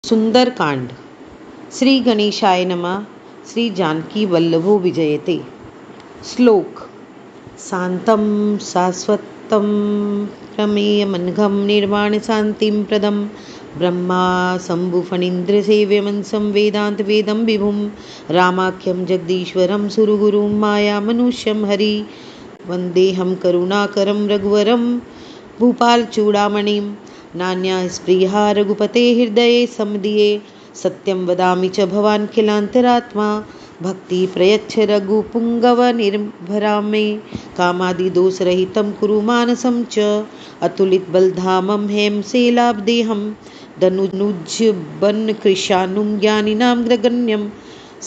सुंदरकांड। श्री गणेशाय नमः। श्री जानकी वल्लभो विजयते। श्लोक। शांतं शाश्वतं प्रमेयमनघं निर्वाण शांतिं प्रदं ब्रह्मा शंभुफणीन्द्रसेव्यमंसं वेदांत वेदं विभुं रामाख्यं जगदीश्वरं सुरगुरुं मायामनुष्यं हरि वन्देऽहं करुणाकरं रघुवरं भूपालचूडामणिं नान्या स्पृहा रघुपते हृदये समदीये सत्यं वदामि च भवान् खिलान्तरात्मा भक्ति प्रयच्छ रघुपुङ्गव निर्भरां मे कामादिदोषरहितं कुरु मानसं च अतुलित बलधामं हेमशैलाब्देहं दनुज कृशानुं ज्ञानिनां ग्रगण्यं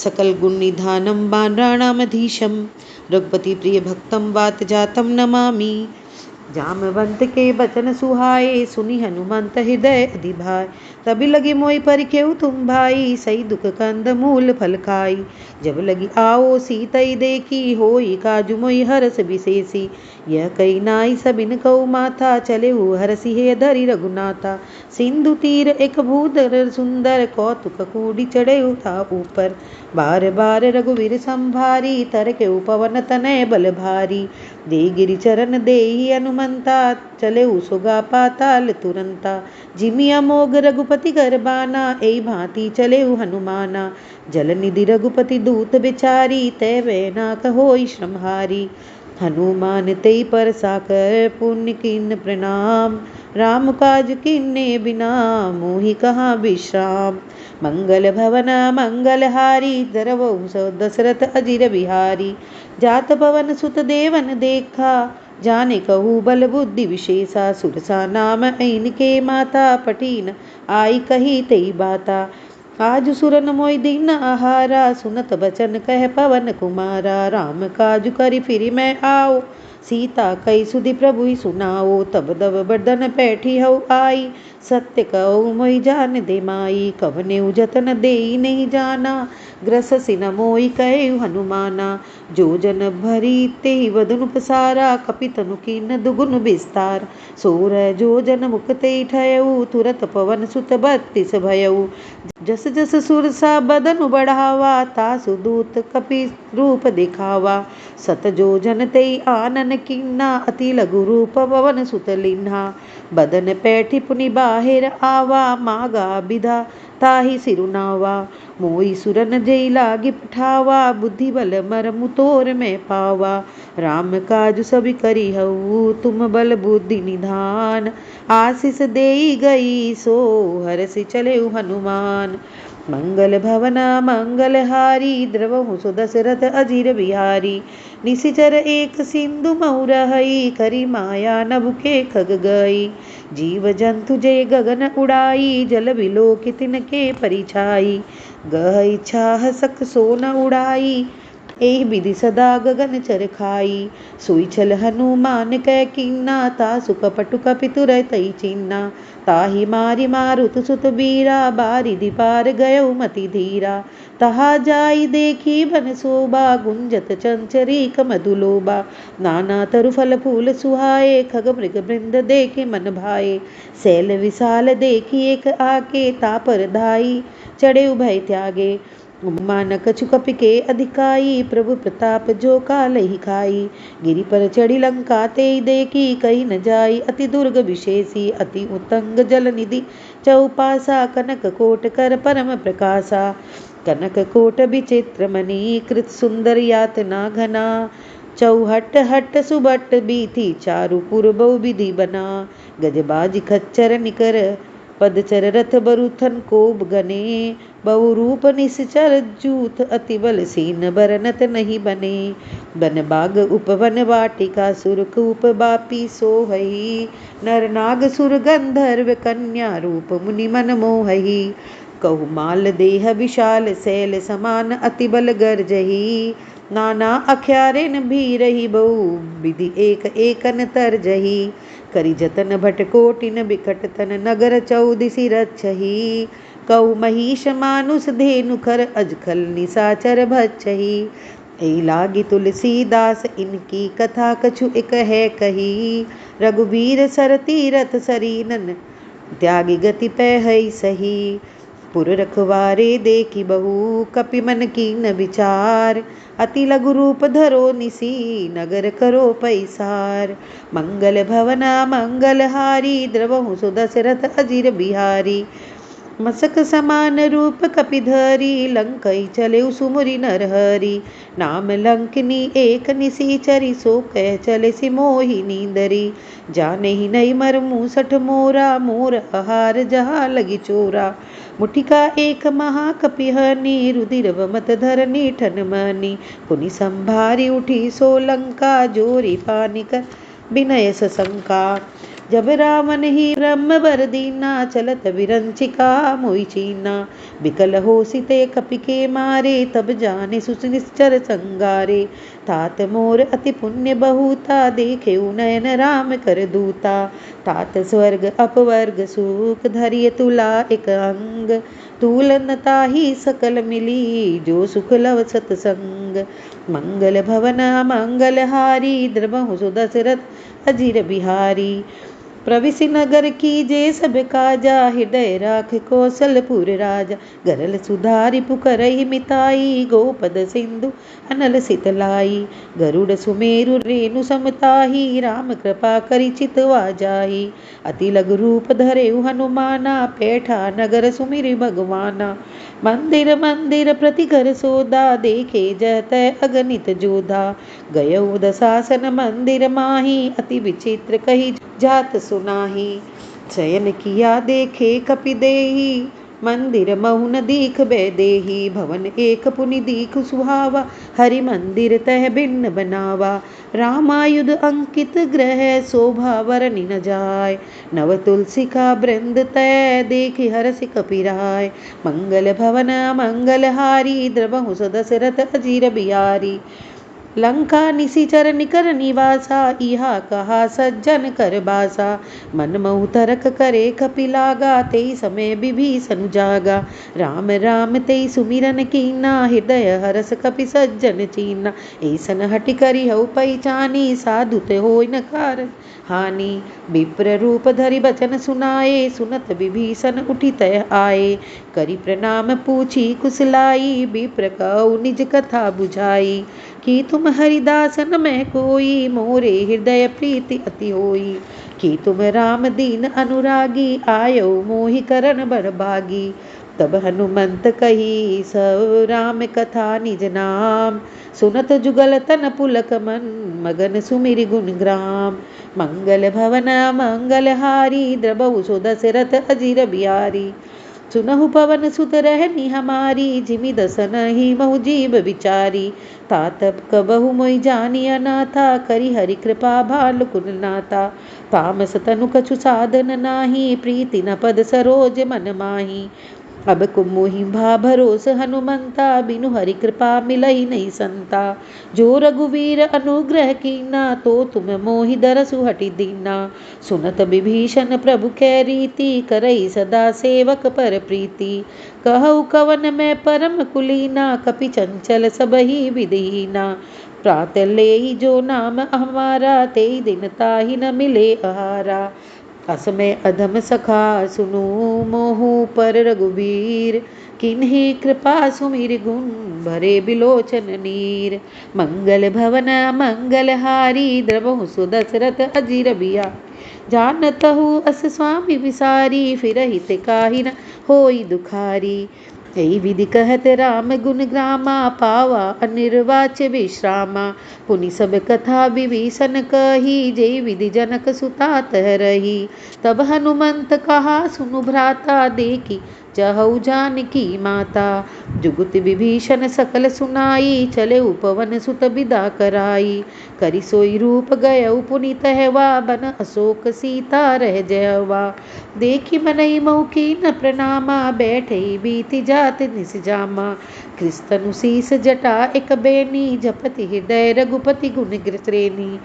सकलगुणनिधानं बानराणामधीशं रघुपति प्रिय भक्तं वातजातं नमामि। जामवंत के बचन सुहाए सुनि हनुमंत हृदय अधिभाय तभी लगी मोहि परिखेउ तुम भाई सही दुख कंद मूल फल खाई जब लगी आओ सीतई देखी होई काजु मोहि हरस विशेषी यह कई नाई सबिन कौ माथा चले हो हरसी हे धरि रघुनाथा सिंधु तीर एक भूधर सुंदर कौतुक कूड़ी चढ़े उठा ऊपर बार बार रघुवीर संभारी तर के पवन तनय बल भारी दे गिरि चरण देहि हनुमंता चले सुगा पाताल तुरंता जिमि अमोघ रघुपति करबाना ए भांति चले हनुमाना जल निधि रघुपति दूत बिचारी तय वैना कहोई श्रमहारी हनुमान ते पर साकर पुण्य किन्न प्रणाम राम काज किन्ने बिना मोहि कहाँ विश्राम मंगल भवन मंगल हारी दरवहु दशरथ अजिर बिहारी जात पवन सुत देवन देखा जाने कहू बल बुद्धि विशेषा सुरसा नाम इनके माता पटीन आई कही तई बाता आज सुरन मोय दीन आहारा सुनत बचन कह पवन कुमारा राम काज करि फिर मैं आओ सीता कई सुधि प्रभु ही सुनाओ तब दब बर्दन पैठी हऊ आई सत्य कहू मोहि जान दे माई कवने जतन दे नहीं जाना ग्रस सिन मोहि कहे हनुमाना जो जन भरी ते वदन पसारा कपितनु कीन दुगुन विस्तार सोर जो जन मुक्ते ठयऊ तुरत पवन सुत 32 भयऊ जस जस सुरसा बदन बढ़ावा तासु दूत कपि रूप दिखावा सत जो जन ते आनन किन्ना अति लघु रूप पवन सुत लिन्हा बदन पैठी पुनि बाहिर आवा मागा बिधा ताहि सिरुनावा मोई सुरन जई लागी पठावा बुद्धि बल मर मुतोर में पावा राम काज सभी करी हऊ तुम बल बुद्धि निधान आशीष देई गई सो हरसि चले हनुमान मंगल भवन मंगल हारी द्रवहु सो दशरथ अजिर बिहारी निशिचर एक सिंधु मऊरहई करी माया नभुके खग गई जीव जंतु जय गगन उड़ाई जल बिलो कितिन के परिछाई गह इच्छा सक सोन उड़ाई एहि विधि सदा गगन चर खाई सोई छल हनुमान कै किन्ना तासु कपटु कपितुर तई चिन्ना ताहि मारि मारुत सुत बीरा बारिधि पार गयो मति धीरा तहा जाई देखी बन शोभा गुंजत चंचरीक मधुलोबा नाना तरु फल फूल सुहाए खग मृग वृंद देखे मन भाए शैल विशाल देखी एक आके तापर धाई चढ़े उभय त्यागे मान कछु कपि के अधिकाई प्रभु प्रताप जो काल ही खाई गिरि पर चढ़ी लंका ते देखी कही न जाई अति दुर्ग विशेषी अति उतंग जल निधि चौपासा कनक कोट कर परम प्रकाशा कनक कोट विचित्र मणि कृत सुंदर यातना घना चौहट हट सुबट बीथी चारु पूर्व विधि बना गजबाज खच्चर निकर पदचर रथ बरुथन कोब गने बहु रूप निश्चर जूथ अति बल सीन बरनत नहीं बने बन बाग उपवन वाटिका सुरख उप बापी सोहई नर नाग सुर गंधर्व कन्या रूप मुनि मन मोहई कहु माल देह विशाल शैल समान अति बल गर्जही नाना अख्यारेन भी रही बहु विधि एक एकन तरजही करी जतन भट कोटिन बिकट तन नगर चौदिसी रक्षही कौ महिष मानुष धेनु खर अजखल निसाचर भक्षही ऐ लागी तुलसीदास इनकी कथा कछु एक है कही रघुवीर सर तीरथ सरीनन त्यागी गति पै है सही पुर रखवारे देखी बहु कपि मन कीन विचार। अति लघु रूप धरो निसी नगर करो पैसार। मंगल भवना मंगलहारी द्रवहु सो दशरथ अजीर बिहारी। मसक समान रूप कपिधरी लंकई चले सुमुरी नरहरी। नाम लंकिनी एक निसीचरी सो कह चले सि मोहि नींदरी। जाने ही नहीं मर मूसठ मोरा मोर आहार जहाँ लगी चोरा। मुठिका एक महाकपिहनी रुधिर मत धरनी ठन मनी। पुनि संभारी उठी सो लंका जोरी पानी कर विनय सशंका। जब रावण ही ब्रह्म वर दीना चलत विरंचिका मोहि चीना। विकल हो सिते कपि के मारे तब जाने सुनिश्चर संगारे। तात मोर अति पुण्य बहुता देखे नयन राम कर दूता। तात स्वर्ग अपवर्ग सुख धरिय तुला एक अंग। तुलनता ही सकल मिली जो सुख लव सतसंग। मंगल भवन मंगलहारी द्रवहु सो दशरथ अजीर बिहारी। प्रविशि नगर की जे सब काजा हृदय राख कौशलपुर राजा। गरल सुधारि पुकरहि मिताई गोपद सिंधु अनल सितलाई। गरुड़ सुमेरु रेणु समताही राम कृपा करि चितवा जाही। अति लघु रूप धरे हनुमाना पैठा नगर सुमिरि भगवाना। मंदिर मंदिर प्रति घर सोदा देखे जत अगणित जोधा। गयो दशासन मंदिर माही अति विचित्र कही जात सुनाही। शयन किया देखे कपि देही मंदिर महुन दीख बैदेही। भवन एक पुनि दीख सुहावा हरि मंदिर तह भिन्न बनावा। रामायुध अंकित ग्रह शोभा वरनि न जाय। नव तुलसी का वृंद तय देखि हरसि कपिराय। मंगल भवन मंगलहारी द्रवहु सो दशरथ अजीर बिहारी। लंका निशिचर निकर निवासा इहा कहा सज्जन कर बासा। मन महु तरक करे कपि लागा तेई समय विभीषण जागा। राम राम तेई सुमिरन कीना हृदय हरस कपि सज्जन चीना। ऐसन हटि करि हऊ पहिचानी साधु ते होय न कार हानि। विप्र रूप धरि बचन सुनाए सुनत विभीषण उठि तय आए। करि प्रणाम पूछी कुशलाई विप्र कहु निज कथा बुझाई। कि तुम हरिदासन में कोई मोरे हृदय प्रीति अति होई। कि तुम राम दीन अनुरागी आयो मोहि करण बर भागी। तब हनुमंत कही सब राम कथा निज नाम। सुनत जुगल तन पुलक मन मगन सुमिरि गुण ग्राम। मंगल भवन मंगलहारी द्रवहु सो दशरथ अजीर बिहारी। सुनहु पवन सुत रहनी हमारी जिमि दसन ही महु जीव विचारी। तात कबहु मोहि जानी अनाथा करि हरि कृपा भालु कुल नाथा। तामस तनु कछु साधन नाही प्रीति न पद सरोज मन माही। अब कुमोहि भा भरोस हनुमंता बिनु हरि कृपा मिलई नहीं संता। जो रघुवीर अनुग्रह कीना तो तुम मोहि दरसु हटि दीना। सुनत विभीषण प्रभु कै रीति करई सदा सेवक पर प्रीति। कहु कवन मैं परम कुलीना कपि चंचल सबहि विदहीना। प्रात लेई जो नाम हमारा तेई दिन ताहि न मिले आहारा। असमय अधम सखा सुनु मोहु पर रघुवीर। किन्ही कृपा सुमिर गुण भरे बिलोचन नीर। मंगल भवन मंगलहारी द्रवहु सो दशरथ अजीर बिया। जानतहु अस स्वामी विसारी फिरहि ते काहि न होई दुखारी। यही विधि कहत राम गुण ग्रामा पावा अनिर्वाच्य विश्रामा। पुनि सब कथा विभीषण कही जय विधि जनक सुता तह रही। तब हनुमंत कहा सुनु भ्राता देखी चहु जानकी माता। जुगुत विभीषण सकल सुनाई चले उपवन सुत विदा कराई। करि सोई रूप गयउ पुनि तहवा बन अशोक सीता रह जयवा। देखी मनई महु कीन प्रणामा बैठे बीति जात निस जामा। कृस्तनु शीस जटा एक बेनी जपति हृदय रघुपति गुण श्रेणी।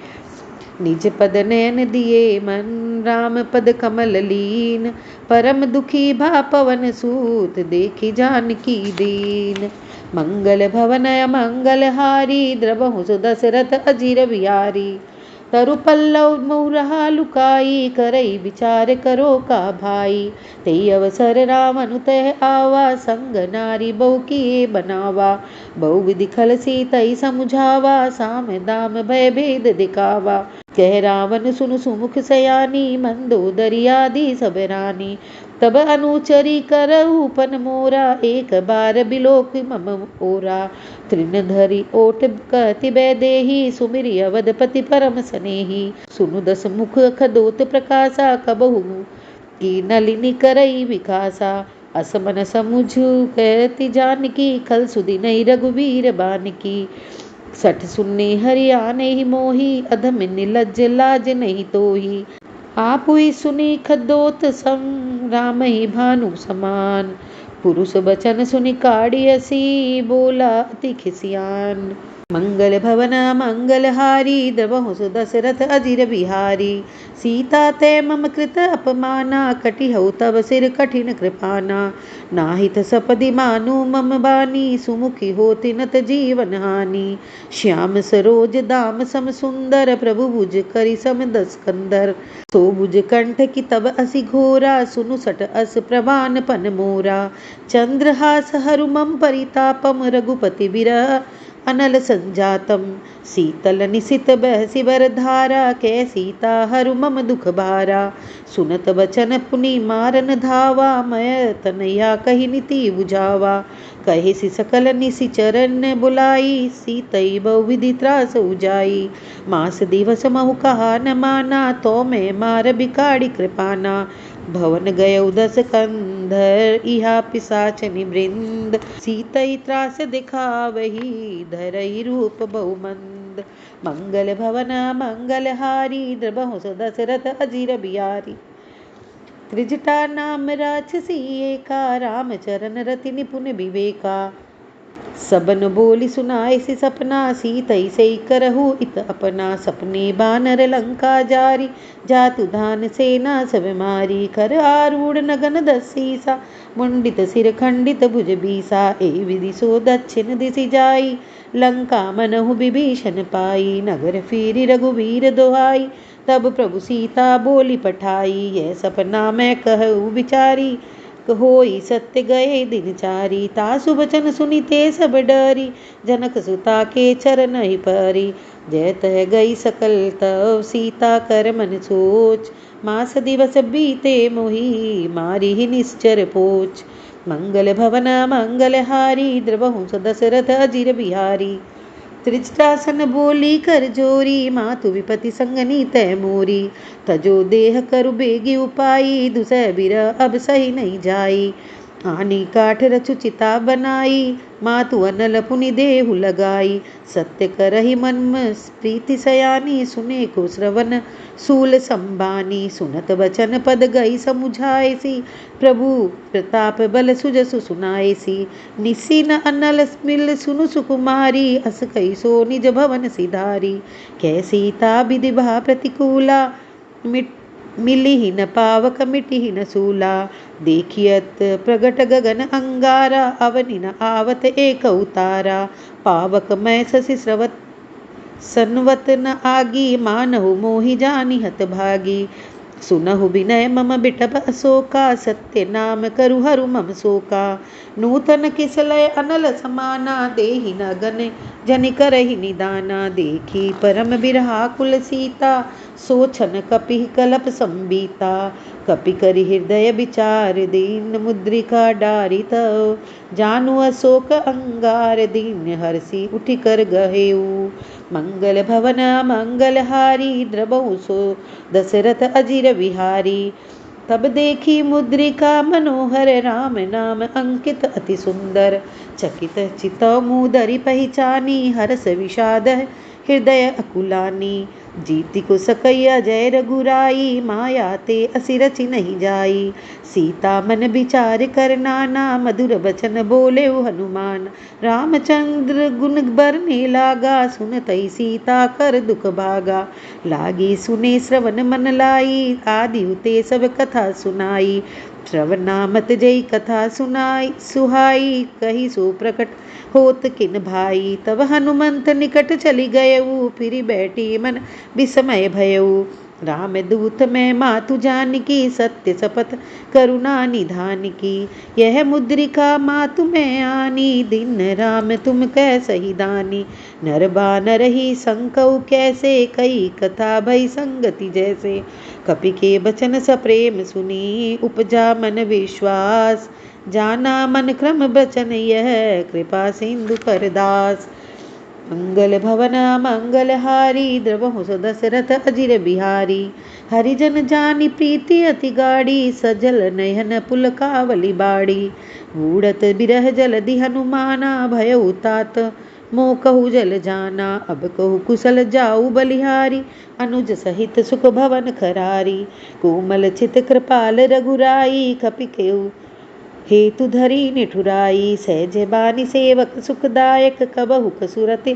निज पद नयन दिए मन राम पद कमल लीन। परम दुखी भा पवन सूत देखी जानकी दीन। मंगल भवन मंगलहारी द्रवहु सो दशरथ अजीर बिहारी। तरु पल्लव मुरहा लुकाई, करई विचार करो का भाई। ते अवसर रावण तह आवा, संग नारी बहु किए बनावा। बहु विधि खल सीतई समुझावा, साम दाम भय भेद दिखावा। कह रावण सुन सुमुख सयानी, मंदोदरी आदि सब रानी। तब अनुचरी करहु पन मोरा, एक बार बिलोक मम ओरा। तृण धरि ओट कहति वैदेही, सुमिरि अवधपति परम सनेही। सुनु दस मुख खदोत प्रकाशा, कबहु की नलिनी करई विकासा। असमन समुझ कहति जानकी, खल सुदिनै रघुवीर बानकी। सठ सुन्नी हरियाणे ही मोही, अधम निलज्ज लाज नहीं तोही। आप हुई सुनी खदोत सम, राम ही भानु समान। पुरुष बचन सुनि काढ़ी हसी, बोला अति खिसियान। मंगल भवन मंगल हारी, द्रवहु दशरथ अजिर बिहारी। सीता ते मम कृत अपमाना, कटिहउ तब सिर कठिन कृपाना। नाहित सपदि मानु मम बानी, सुमुखी होति नत जीवन हानि। श्याम सरोज दाम सम सुंदर, प्रभु भुज करि सम दस कंदर। सो भुज कंठ की तब असि घोरा, सुनु सट अस प्रवान पन मोरा। चंद्रहास हरु मम परितापम, रघुपति विरह अनल संजातम। शीतल निशित बहसि वर धारा, कै सीता हरु मम दुख भारा। सुनत बचन पुनि मारन धावा, मय तनया कहि नीति बुझावा। कहे सि सकल निशिचरन बुलाई, सीतई बहुविधि त्रास उजाई। मास दिवस महु कहा न माना, तो मैं मार बिकाड़ी कृपाना। भवन गयौ दस कंधर, इहा पिसाचनि वृंद। सीतई त्रास दिखावही, धरई रूप बहुमंद। मंगल भवन मंगल हारी, द्रबहु दशरथ अजिर बिहारी। त्रिजटा नाम राक्षसी एका, राम चरण रति निपुण विवेका। सबन बोली सुनाए सि सपना, सीतई सई करहु इत अपना। सपने बानर लंका जारी, जातु धान सेना सब मारी। कर आरूढ़ नगन दसीसा, मुंडित सिर खंडित भुज बीसा। ए विधि सो दक्षिण दिशि जाई, लंका मनहु विभीषण पाई। नगर फिरि रघुवीर दोहाई, तब प्रभु सीता बोली पठाई। यह सपना मैं कहूँ विचारी, होई सत्य गए दिन चारी। तासु बचन सुनि ते सब डरी, जनक सुता के चरण ही परी। जय तह गई सकल तव, सीता कर मन सोच। मास दिवस बीते मोही, मारी ही निश्चर पोच। मंगल भवन मंगल हारी, द्रवहु दशरथ अजिर बिहारी। त्रिजटासन बोली कर जोरी, मातु विपति संगनी तय मोरी। तजो देह करु बेगी उपाई, दुसह बिरह अब सही नहीं जाई। आनी काठ रचु चिता बनाई, मातु अनल पुनि देहु लगाई। सत्य करहि मन प्रीति सयानी, सुने को श्रवण सूल संबानी। सुनत वचन पद गई समुझाएसी, प्रभु प्रताप बल सुजसु सुनाएसी। निसी न अनल मिल सुनु सुकुमारी, अस कई सो निज भवन सिधारी। कै सीता विधि भा प्रतिकूला, मिली ही न पावक मिटी ही न सूला। देखियत प्रगट गगन अंगारा, अवनि न आवत एक उतारा। पावक मैं शशि स्रवत सनवत न आगी, मानहु मोहि जानी हत भागी। सुनहु विनय मम बिटप अशोका, सत्य नाम करु हरु मम शोका। नूतन किसलय अनल समाना, देहि न गन जनि करहि निदाना। देखी परम बिरहा कुल सीता, सोचन कपि कलप संबीता। कपि करि हृदय विचार दीन, मुद्रिका डारी तव। जानु अशोक अंगार दीन, हरषि उठि कर गहेऊ। मंगल भवन मंगल हारी, द्रवहु सो दशरथ अजिर बिहारी। तब देखी मुद्रिका मनोहर, राम नाम अंकित अति सुंदर। चकित चितौ मुदरि पहिचानी, हरष विषाद हृदय अकुलानी। जीति को सकैया जय रघुराई, माया ते असि रचि नहीं जाई। सीता मन विचार कर नाना, मधुर बचन बोले हनुमान। रामचंद्र गुण बरने लागा, सुनतई सीता कर दुख भागा। लागी सुने श्रवण मन लाई, आदि ते सब कथा सुनाई। श्रवनामत जय कथा सुनाई सुहाई, कही सो प्रकट होत किन भाई। तब हनुमंत निकट चली गयऊ, फिर बैठी मन विस्मय भयऊ। राम दूत मैं मातु जानकी, सत्य शपथ करुणा निधान की। यह मुद्रिका मातु मैं आनी, दिन राम तुम कै सही दानी। नर बानर ही संकऊ कैसे, कई कथा भई संगति जैसे। कपि के बचन सप्रेम सुनी, उपजा मन विश्वास। जाना मन क्रम बचन यह, कृपा सिंधु कर दास। मंगल भवन मंगल हारी, द्रवहु दशरथ अजिर बिहारी। हरिजन जानी प्रीति अति गाड़ी, सजल नयन पुलकावली बाड़ी। बूढ़त बिरह जलधि हनुमाना, भयउ तात मोह कहु जल जाना। अब कहु कुशल जाऊ बलिहारी, अनुज सहित सुख भवन खरारी। कोमल चित कृपाल रघुराई, कपि केहु हेतु धरी निठुराई। सहज बानी सेवक सुखदायक, कबहु कसुरति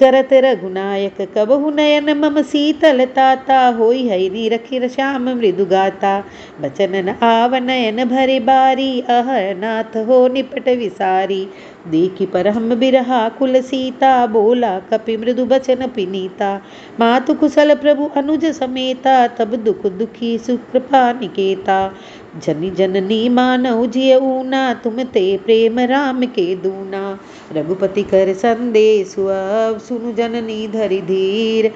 करत रघुनायक। कबहु नयन मम शीतल ताता, होई है नीरखिर श्याम मृदु गाता। बचन न आव नयन भरे बारी, अह नाथ हो निपट विसारी। देखी पर हम बिरहा कुल सीता, बोला कपि मृदु बचन पिनीता। मातु कुशल प्रभु अनुज समेता, तब दुख दुखी सुकृपा निकेता। जनि जननी मानऊ जिय ऊना, तुम ते प्रेम राम के दूना। रघुपति कर संदेश अब, सुनु जननी धरि धीर।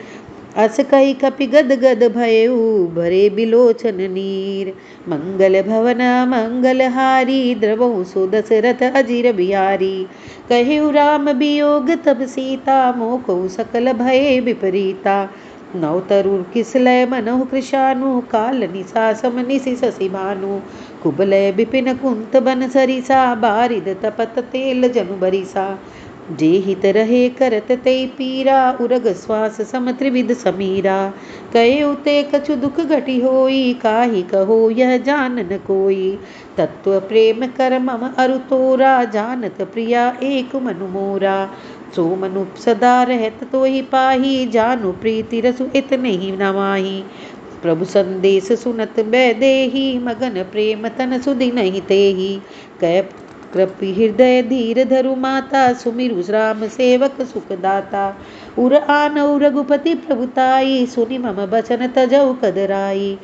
अस कही कपि गद गद भयऊ, भरे बिलोचन नीर। मंगल भवन मंगल हारी, द्रवहु सो दशरथ अजिर बिहारी। कहिउ राम वियोग तब सीता, मोह कहु सकल भय विपरीता। नौ तरुर किसलय मनहु कृशानु, काल निशा सम निशि शशि भानु। कुबलय विपिन कुंत बन सरिसा, बारिद तपत तेल जनु बरिसा। जे हित रहे करत ते पीरा, उरग श्वास सम त्रिविध समीरा। कहे ते कछु दुख घटी होई, काहि कहो यह जान न कोई। तत्व प्रेम कर मम अरु तोरा, जानत प्रिया एक मनु मोरा। सो मनु सदा रहत तो ही पाही, जानु प्रीति रसु इतने ही नवाही। प्रभु संदेश सुनत बैदेही, मगन प्रेम तन सुधि नहीं तेही। कै कृपि हृदय धीर धरु माता, सुमिरु राम सेवक सुखदाता। उर आनऊ रघुपति प्रभुताई, सुनि मम बचन तजऊ कदराई।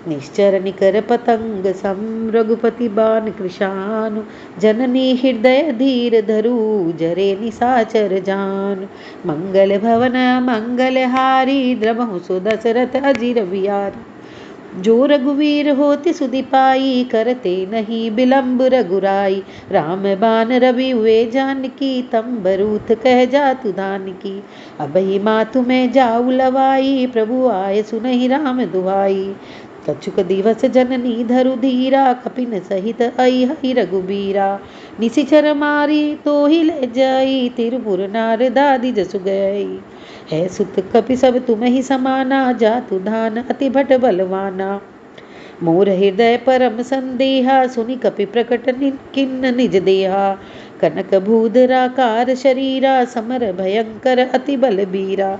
निश्चर निकर पतंग सम, रघुपति बान कृशानु। जननी हृदय धीर धरु, जरे निसाचर जान। मंगल भवन मंगल हारी, द्रवहु सो दशरथ अजिर बिहारी। जो रघुवीर होति सुधि पाई, करते नहीं विलम्ब रघुराई। राम बान रवि हुए जानकी, तम बरूथ कह जातु धानकी। अबहि मातु मैं जाऊ लवाई, प्रभु आय सुनहि राम दुहाई। कछुक दिवस जननी धरु धीरा, कपिन सहित आई हई रघुबीरा। निशिचर मारी तो ही ले जाई, तिरपुर नार दादी जसु गई। है सुत कपि सब तुम ही समाना, जातु धान अति भट बलवाना। मोर हृदय परम संदेहा, सुनि कपि प्रकट किन्न निज देहा। कनक भूधराकार शरीरा, समर भयंकर अति बलबीरा।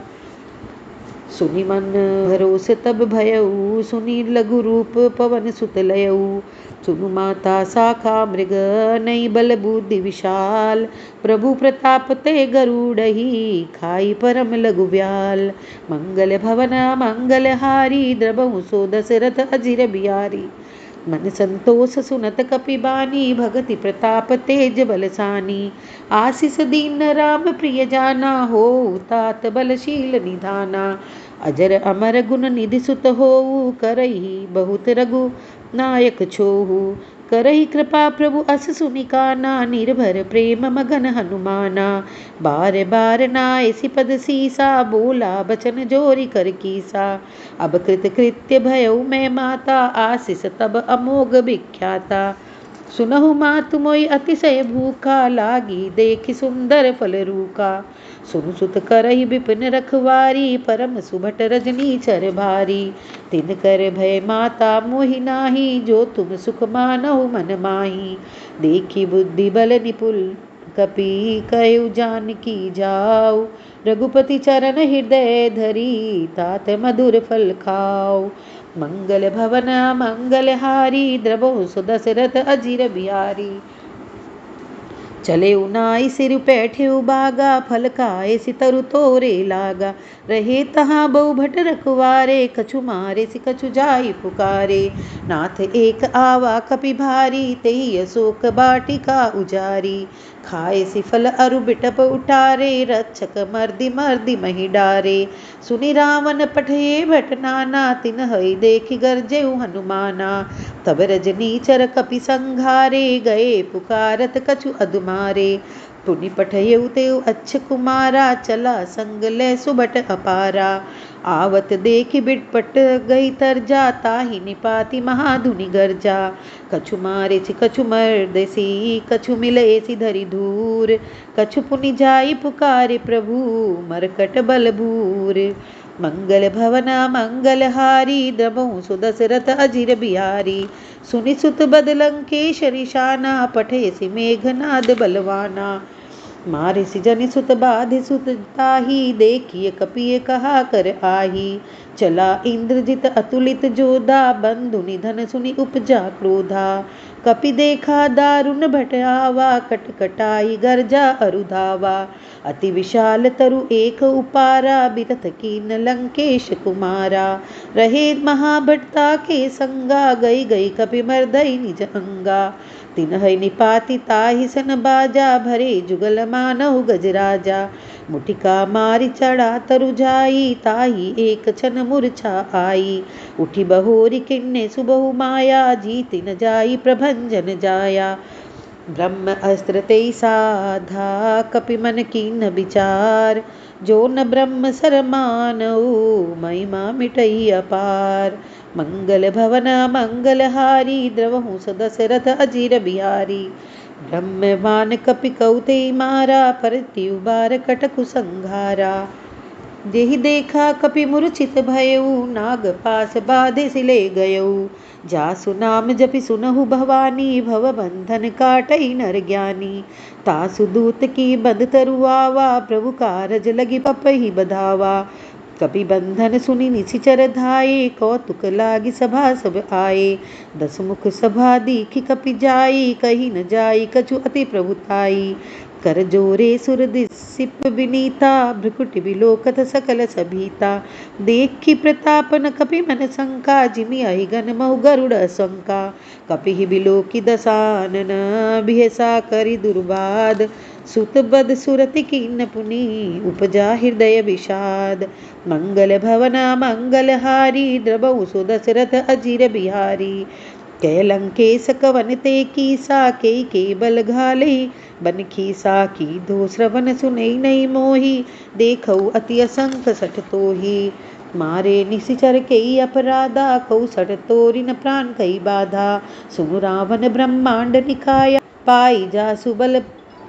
सुनि मन भरोस तब भयऊ, सुनि लघु रूप पवन सुत लयऊ। सुनु माता शाखा मृग, नई बल बुद्धि विशाल। प्रभु प्रताप ते गरुड़ही, खाई परम लघु ब्याल। मंगल भवन मंगल हारी, द्रवहु सो दशरथ अजिर बिहारी। मन संतोष सुनत कपि बानी, भगति प्रताप तेज बलसानी। आशीष दीन राम प्रिय जाना, हो तात बलशील निधाना। अजर अमर गुण निधि सुत होऊ, करही बहुत रघु नायक छोहू। करही कृपा प्रभु अस सुनिकाना, निर्भर प्रेम मगन हनुमाना। बार बार नाय सिपद सीसा, बोला बचन जोरी कर कीसा। अब कृत कृत्य भयऊ मैं माता, आशीष तब अमोघ विख्याता। सुनहु मातु मोई अतिशय भूखा, लागी देखि सुंदर फल रूखा। सुनु सुत करहि विपिन रखवारी, परम सुभट रजनी चर भारी। तिन कर भय माता मोहि नाही, जो तुम सुख मानहु मन माही। देखी बुद्धि बल निपुल कपि, कहु जानकी जाऊ। रघुपति चरण हृदय धरी, तात मधुर फल खाऊ। मंगल भवन मंगलहारी द्रवो सुदशरथ अजीर बिहारी। चले उनाई सिर पैठे बागा फल खाए सितरु तोरे लागा। रहे तहाँ बहु भट रखवारे कछु मारे सि कछु जाई पुकारे। नाथ एक आवा कपि भारी तेहि अशोक बाटिका उजारी। खाए सि फल अरु बिटप उठारे रक्षक मर्दि मर्दि मही डारे। सुनि रावण पठये भट नाना तिन हई देखि गरजेउ हनुमाना। तब रजनीचर कपि संघारे गए पुकारत कछु अदमारे। पुनि पठयउ तेउ अच्छ कुमारा चला संग ले सुबट अपारा। आवत देखि बिटपट गई तरजा ताहि निपाति महाधुनि गर्जा। कछु मारे सि कछु मर्देसी कछु मिले सि धरि धूर। कछु पुनि जाई पुकारे प्रभु मरकट बल भूर। मंगल भवना मंगलहारी द्रवहु सुदशरथ अजिर बिहारी। सुनि सुत बदलंकेश रिशाना पठे सि मेघनाद बलवाना। मारे सि जनि सुत बाधि सुत ताही देखिए कपिए कहा कर आही। चला इंद्रजित अतुलित जोधा बंधु निधन सुनि उपजा क्रोधा। कपि देखा दारुण भट आवा कटकटाई गर्जा अरुधावा। अति विशाल तरु एक उपारा बिरथ कीन लंकेश कुमारा। रहे महाभटता के संगा गई गई कपि मर्दई निज अंगा। तिनहि निपाति ताहि सन बाजा भरे जुगल मानव गजराजा। मुटिका मारि चढ़ा तरु जाई ताहि एक छन मूर्छा आई। उठी बहोरी किन्ने सुबहु माया जीति न जाई प्रभंजन जाया। ब्रह्म अस्त्र ते साधा कपि मन कीन विचार। जो न ब्रह्म सर मानऊ महिमा मिटई अपार। मंगल भवन मंगलहारी द्रवहु सदशरथ अजीर बिहारी। ब्रह्मवान कपि कौते मारा परति उबार कटकु संघारा। जेहि देखा कपि मूर्छित भयउ नाग पास बाधे सिले गयउ। जासु नाम जपि सुनहु भवानी भव बंधन काटई नर ज्ञानी। तासु दूत की बंद तरुआवा प्रभु कारज लगी पपहि बधावा। कपि बंधन सुनि निशिचर धाये कौतुक लागी सभा सब आए। दस मुख सभा दीखि कपि जाई कही न जाई कछु अति प्रभुताई। कर जोरे सुर दिसिप विनीता भ्रुकुटि विलोकत सकल सभीता। देखि प्रताप न कपि मन शंका जिमि अहिगन महु गरुड़ शंका। कपि बिलोकि दसानन बिहसा करि दुर्बाद। सुत बद सुरति कीन पुनि उपजा हृदय विषाद। मंगल भवना मंगलहारी द्रवहु सुदशरथ अजीर बिहारी। कै लंकेश कवन ते कीसा के बल घाले। बन खीसा की दो श्रवण सुनई नहीं मोही। देखऊ अति असंख सठ तोही। मारे निशिचर कई अपराधा कऊ सठ तोरि न प्राण कई बाधा। सुनु रावण ब्रह्मांड निकाया पाई जासु बल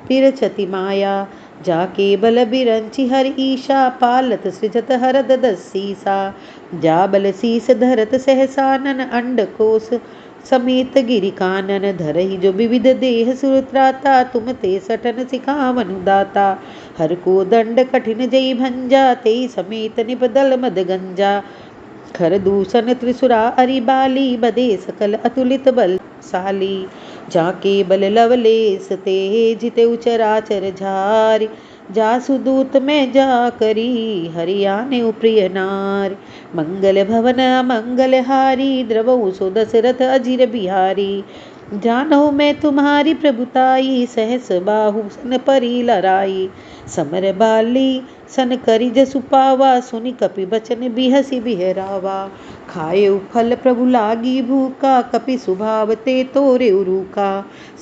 पिरचति माया। जाके बल बिरंचि हर ईशा पालत सृजत हरद दसीसा। जा बल शीस धरत सहसानन अंड कोश समेत गिरि कानन। धरहि जो विविध देह सुरत्राता तुम ते सटन सिखावनु दाता। हर को दंड कठिन जई भंजा तेई समेत निपदल मद गंजा। खर दूषण त्रिसुरा अरिबाली बदे सकल अतुलित बलशाली। जाके बल लवलेस ते जिते उचराचर झारि। जासु दूत में जा करी हरियाने प्रिय नार। मंगल भवन मंगलहारी द्रवहु सुदशरथ अजीर बिहारी। जानहु मैं तुम्हारी प्रभुताई सहस बाहु सन परी लराई। समर बाली सन करि जसु पावा सुनि कपि बचन बिहसी बिहरावा। खाए फल प्रभु लागी भूखा कपि स्वभाव ते तोरे उरूका।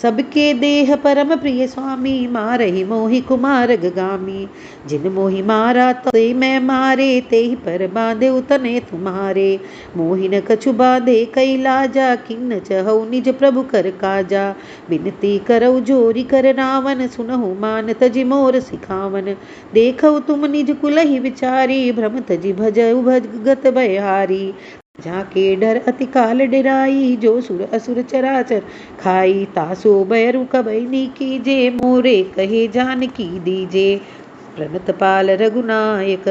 सबके देह परम प्रिय स्वामी मारहि मोहि कुमार गगामी। जिन मोहि मारा ते मैं मारे तेहि पर बांधे उतने तुम्हारे। मोहि न कछु बांधे कई लाजा किन्न चहु निज प्रभु कर काजा। बिनती करऊ जोरी कर रावण सुनहु मान तजि मोर सिखावन। देखऊ तुम निज कुलहि विचारी भ्रम तजि भजऊ भगत बयहारी। जाके डर अति काल डेराई जो सुर असुर चराचर खाई। तासो बैरु कबई नी कीजे मोरे कहे जानकी दीजे। प्रणतपाल रघुनायक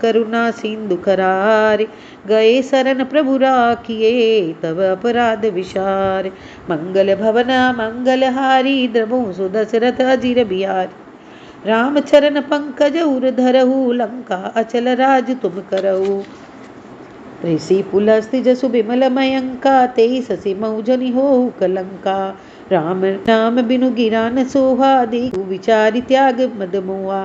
करुणा सिंधु करारे, गए शरण प्रभु राखिए तब अपराध विचार। मंगल भवन मंगलहारी, द्रवो सुदशरथ अजिर बिहारी। राम चरण पंकज उर धरहु, लंका अचल राज तुम करहु। ऋषि पुलस्त्य जसु बिमल मयंका, तेई ससी मऊजनि होहु कलंका। राम नाम बिनु गिरा न सोहा, देखु विचारि त्याग मद मोहा।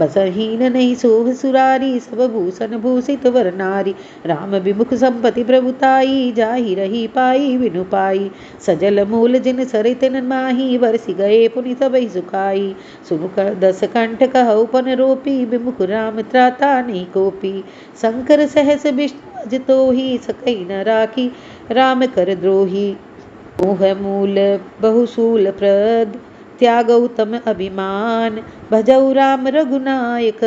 बसहीन नहीं सोह सुरारी, सब भूषण भूषित वर नारी। राम विमुख संपति प्रभुताई, जाहि रही पाई बिनु पाई। सजल मूल जिन सरितन माही, बरसि गए पुनि सबहि सुखाई। सुनु दस कंठ कहउ पन रोपी, विमुख राम त्राता नहीं कोपी। शंकर सहस विष्णु अजतोहि, सकई न राखी राम कर द्रोही। मोह मूल बहुशूल प्रद, त्यागौ तम अभिमान। भजौ राम रघुनायक,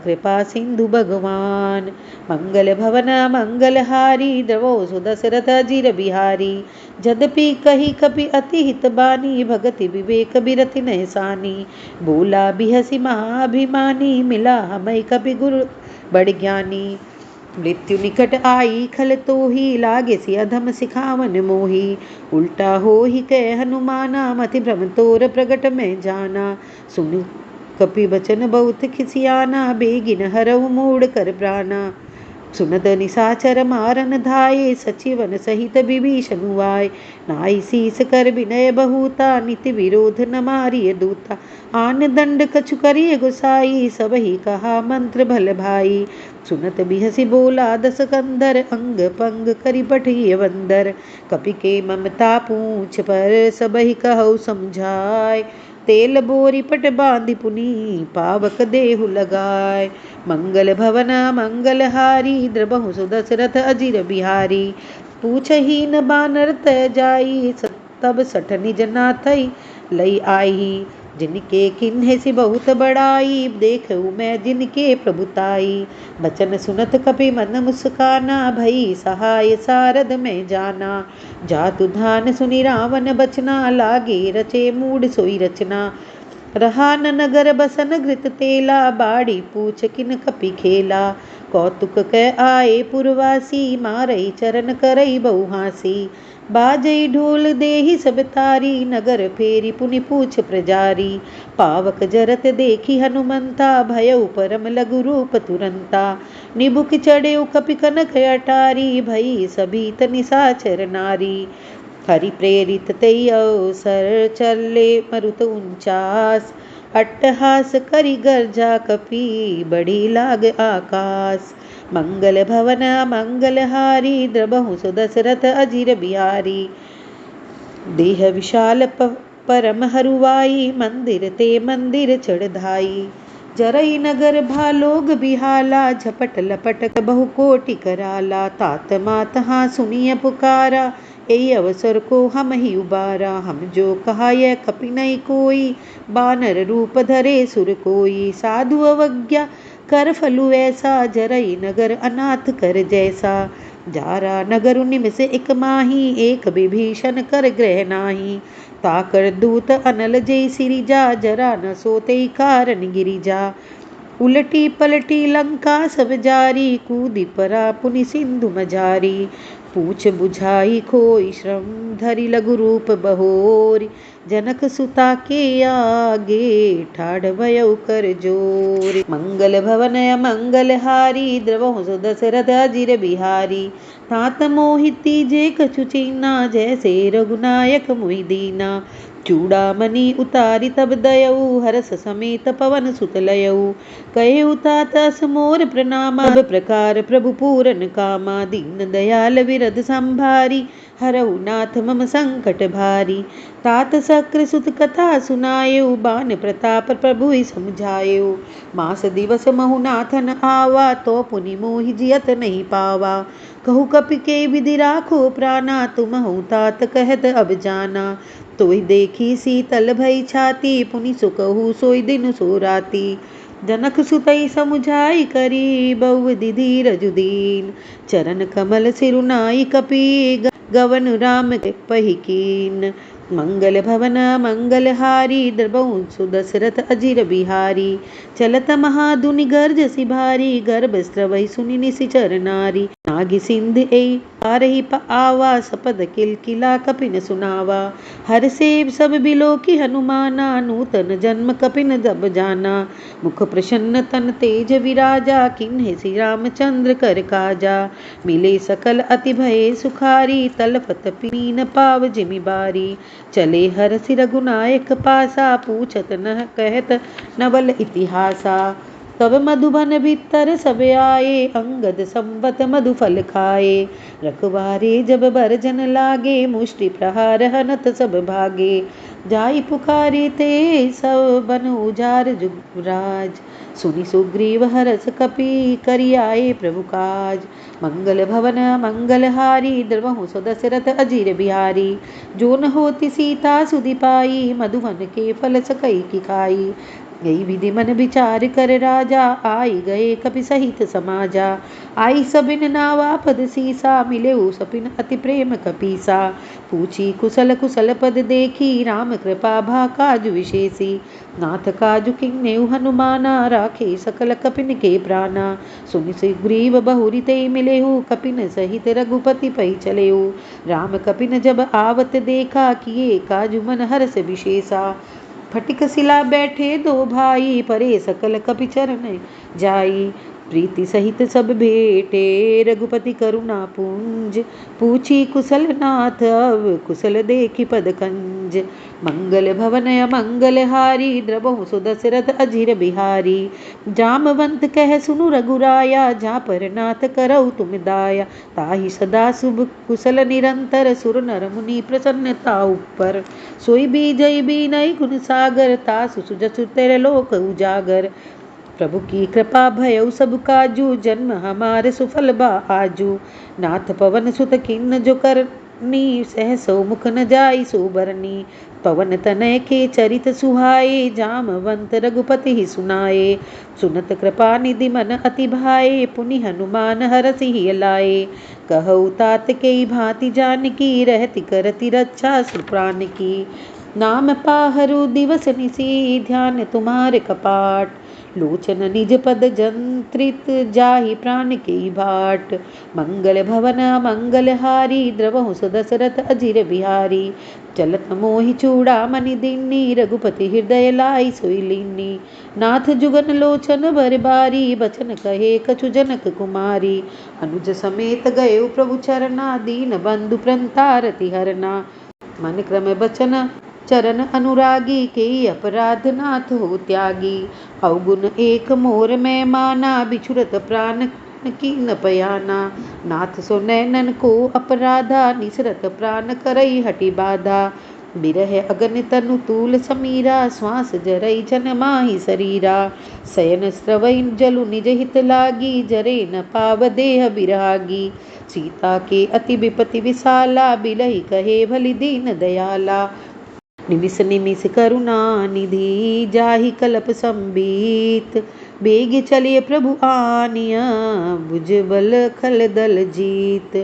कृपा सिंधु भगवान। मंगल भवन मंगलहारी, द्रवो सुदशरथ अजिर बिहारी। जदपि कही कपि अति हित बानी, भगति विवेक बिरति नय सानी। बोला बिहसी महाभिमानी, मिला हमै कपि गुरु बड़ ज्ञानी। मृत्यु निकट आई खल तोहि, लागे सि अधम सिखावन मोहि। उल्टा होहि कह हनुमाना, मति भ्रम तोर प्रगट में जाना। सुन कपि बचन बहुत खिसियाना, बेगिन हरऊ मूढ़ कर प्राणा। सुनत निशाचर मारन धाये, सचिवन सहित विभीषण आए। नाई शीस कर विनय बहुता, नित विरोध न मारिय दूता। आन दंड कछु करिय गोसाई, सबहि कहा मंत्र भल भाई। सुनत बिहसी बोला दस कंधर, अंग पंग करि पठिय वंदर। कपि के ममता पूछ पर, सबहि कहु समझाय। तेल बोरी पट बांधि पुनि, पावक देहु लगाय। मंगल भवन मंगलहारी, द्रवहु सुदशरथ अजिर बिहारी। पूछहि न बानर तै जाई, तब सठ निज नाथई लई आई। जिनके किन्हे सि बहुत बड़ाई, देखऊ मैं जिनके प्रभुताई। बचन सुनत कपि मन मुस्काना, भई सहाय सारद में जाना। जातु धान सुनि रावण बचना, लागे रचे मूढ़ सोई रचना। रहा न नगर बसन घृत तेला, बाड़ी पूछ किन कपि खेला। कौतुक कै आए पुरवासी, मारई चरण करई बहु हासी। बाजई ढोल देहि सब तारी, नगर फेरी पुनि पूछ प्रजारी। पावक जरत देखी हनुमंता, भयउ परम लघु रूप तुरंता। निबुक चढ़े कपि कनक अटारी, भई सभीत निशाचर नारी। हरि प्रेरित तई अवसर, चले मरुत उनचास। अट्टहास करि गर्जा कपि, बढ़ी लाग आकाश। मंगल भवन मंगलहारी, द्रवहु सुदशरथ अजिर बिहारी। देह विशाल परम हरुवाई, मंदिर ते मंदिर चढ़धाई। जरई नगर भालोग बिहाला, झपट लपट बहु कोटि कराला। तात मात हाँ सुनिय पुकारा, एहि अवसर को हम ही उबारा। हम जो कहा यह कपि नहीं कोई, बानर रूप धरे सुर कोई। साधु अवज्ञा कर फलु ऐसा, जरई नगर अनाथ कर जैसा। जारा नगर निमिष एक माही, एक विभीषण कर ग्रह नाही। ताकर दूत अनल जय सिरिजा, जरा न सोते कारण गिरिजा। उलटी पलटी लंका सब जारी, कूदि परा पुनि सिंधु मझारी। पूछ बुझाई खोई श्रम, धरि लघु रूप बहोरी। जनक सुता के आगे, ठाढ़ भयउ कर जोरी। मंगल भवन मंगलहारी, द्रवहु सुदशरथ अजिर बिहारी। तात मोहिती जे कछु चीना, जैसे रघुनायक मुहि दीना। चूड़ामणि उतारी तब दयऊ, हरस समेत पवन सुत लयऊ। कहु तात असमोर प्रणामा, सब प्रकार प्रभु पूरन कामा। दीन दयाल विरद संभारी, हरऊ नाथ मम संकट भारी। तात सक्र सुत कथा सुनायऊ, बान प्रताप प्रभु समझायऊ। मास दिवस महु नाथ न आवा, तो पुनि मोहि जियत नहीं पावा। कहु कपि के विधि राखो प्राणा, तुमहु तात कहत अब जाना। तोहि देखी शीतल भई छाती, पुनि सुकहु सोई दिन सो राती। जनक सुतई समुझाई करी, बहुविधि धीरज दीन। चरण कमल सिरुनाई कपि, गवन राम पही कीन। मंगल भवन मंगलहारी द्रवहु सुदशरथ अजिर बिहारी। चलत महाधुनि गर्जसि भारी गर्भ स्रवै सुनि निशिचर नारी। नागी सिंध ए पारहि आवा सपद किलकिला कपिन सुनावा। हर सेव सब बिलो की हनुमाना नूतन जन्म कपिन जब जाना। मुख प्रसन्न तन तेज विराजा किन्हे श्री रामचंद्र कर काजा। मिले सकल अति भय सुखारी तलफत पीन पाव जिमि बारी। चले हरसि रघुनायक पासा पूछत न कहत नवल इतिहासा। तब मधुबन भीतर सब आए अंगद संबत मधु फल खाए। रखवारे जब बरजन लागे मुष्टि प्रहार हनत सब भागे। जाई पुकारे ते सब बन उजार जुगराज। सुनि सुग्रीव हरस कपि करि आए प्रभु काज। मंगल भवन मंगलहारी द्रवहु सुदशरथ अजिर बिहारी। जो न होति सीता सुधि पाई मधुबन के फल सकई की खाई। यही विधि मन विचार कर राजा आई गए कपि सहित समाजा। आई सबिन नावा पद सीसा मिले सपिन अति प्रेम कपीसा। पूछी कुशल कुशल पद देखी राम कृपा भा काजु विशेषी। नाथ काजु किन्नेउ हनुमाना राखे सकल कपिन के प्राणा। सुनि सुग्रीव बहुरी ते मिलेहु कपिन सहित रघुपति पै चलेहु। राम कपिन जब आवत देखा किए काजु मन हर्ष विशेषा। फटिक सिला बैठे दो भाई परे सकल कपि चरण जाई। प्रीति सहित सब भेटे रघुपति करुणा पुंज। पूछी कुशल नाथ अब कुशल देखी पद कंज। मंगल भवन मंगल हारी द्रवहु सुदशरथ अजिर बिहारी। जामवंत कह सुनु रघुराया जा पर नाथ करऊ तुम दाया। ताहि सदा शुभ कुशल निरंतर सुर नर मुनि प्रसन्नता ऊपर। सोई बीजई बीनई गुण सागर तासु सुजसु तेरे लोक उजागर। प्रभु की कृपा भयउ सब काजू जन्म हमारे सुफल बा आजू। नाथ पवन सुत किन्न जो करनी सहसो मुख न जाई सुबरनी। पवन तनय के चरित सुहाए जामवंत रघुपति ही सुनाए। सुनत कृपा निधि मन अति भाए पुनि हनुमान हरसि ही लाए। कहु तात के भांति जानकी रहति करति रक्षा सुप्राण की। नाम पाहरु दिवस निसी ध्यान तुम्हारे कपाट। लोचन निज पद जंत्रित जाहि प्राण के बाट। मंगल भवन मंगलहारी द्रवहु सुदशरथ अजिर बिहारी। चलत मोहि चूड़ामणि दिन्नी रघुपति हृदय लाई सोई लीनी। नाथ जुगन लोचन बर बारी बचन कहे कछु जनक कुमारी। अनुज समेत गए प्रभु चरना दीन बंधु प्रंतारति हरना। मन क्रम बचन चरण अनुरागी के अपराध नाथ हो त्यागी। अवगुण एक मोर में माना बिछुरत प्राण की न पयाना। नाथ सो नैनन को अपराधा निसरत प्राण करई हटि बाधा। बिरह अगन तनु तूल समीरा श्वास जरई जन माही शरीरा। शयन स्रवई जलु निज हित लागी जरे न पाव देह बिरागी। सीता के अति विपति विशाला बिलहि कहे भलि दीन दयाला। निमिष निमिष करुणा निधि जाहि कलप संबीत। बेग चलिए प्रभु आनिया भुजबल खल दल जीत।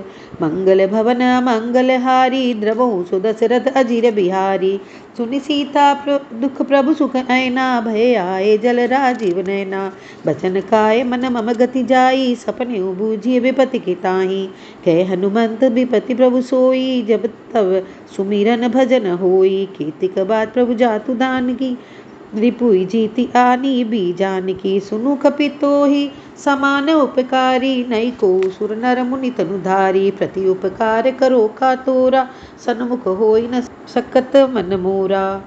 मंगल भवन मंगलहारी द्रवहु सुदशरथ अजिर बिहारी। सुनि सीता दुख प्रभु सुख ऐना भय आए जल राजीव नैना। बचन काय मन मम गति जाई सपने बूझिए विपति की ताही। कह हनुमंत विपति प्रभु सोई जब तब सुमिरन भजन होई। कीर्तिक बात प्रभु जातु दान की रिपुई जीति आनी बी जानकी। सुनु कपितोहि समान उपकारी नई को सुर नर मुनि तनुधारी। प्रति उपकार करो का तोरा सन्मुख होई न सकत मन मोरा।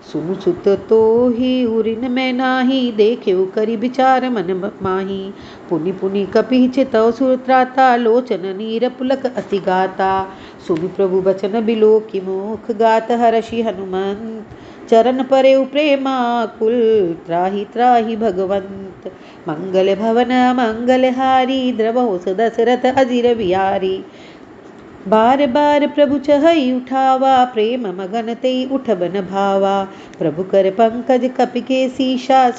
सुनु सुत तो ही उरिन में नाही देख्यो करि विचार मन माही। पुनि पुनि कपि चितौ सुत्राता लोचन नीर पुलक अति गाता। सुनि प्रभु बचन बिलो की मुख गात हर्षि हनुमंत। चरण परे प्रेमा कुल त्राहि त्राहि भगवंत। मंगल भवन मंगलहारी द्रवहु सुदशरथ अजिर बिहारी। बार बार प्रभु चहई उठावा प्रेम मगन ते उठ बन भावा। प्रभु कर पंकज कपि के शीशा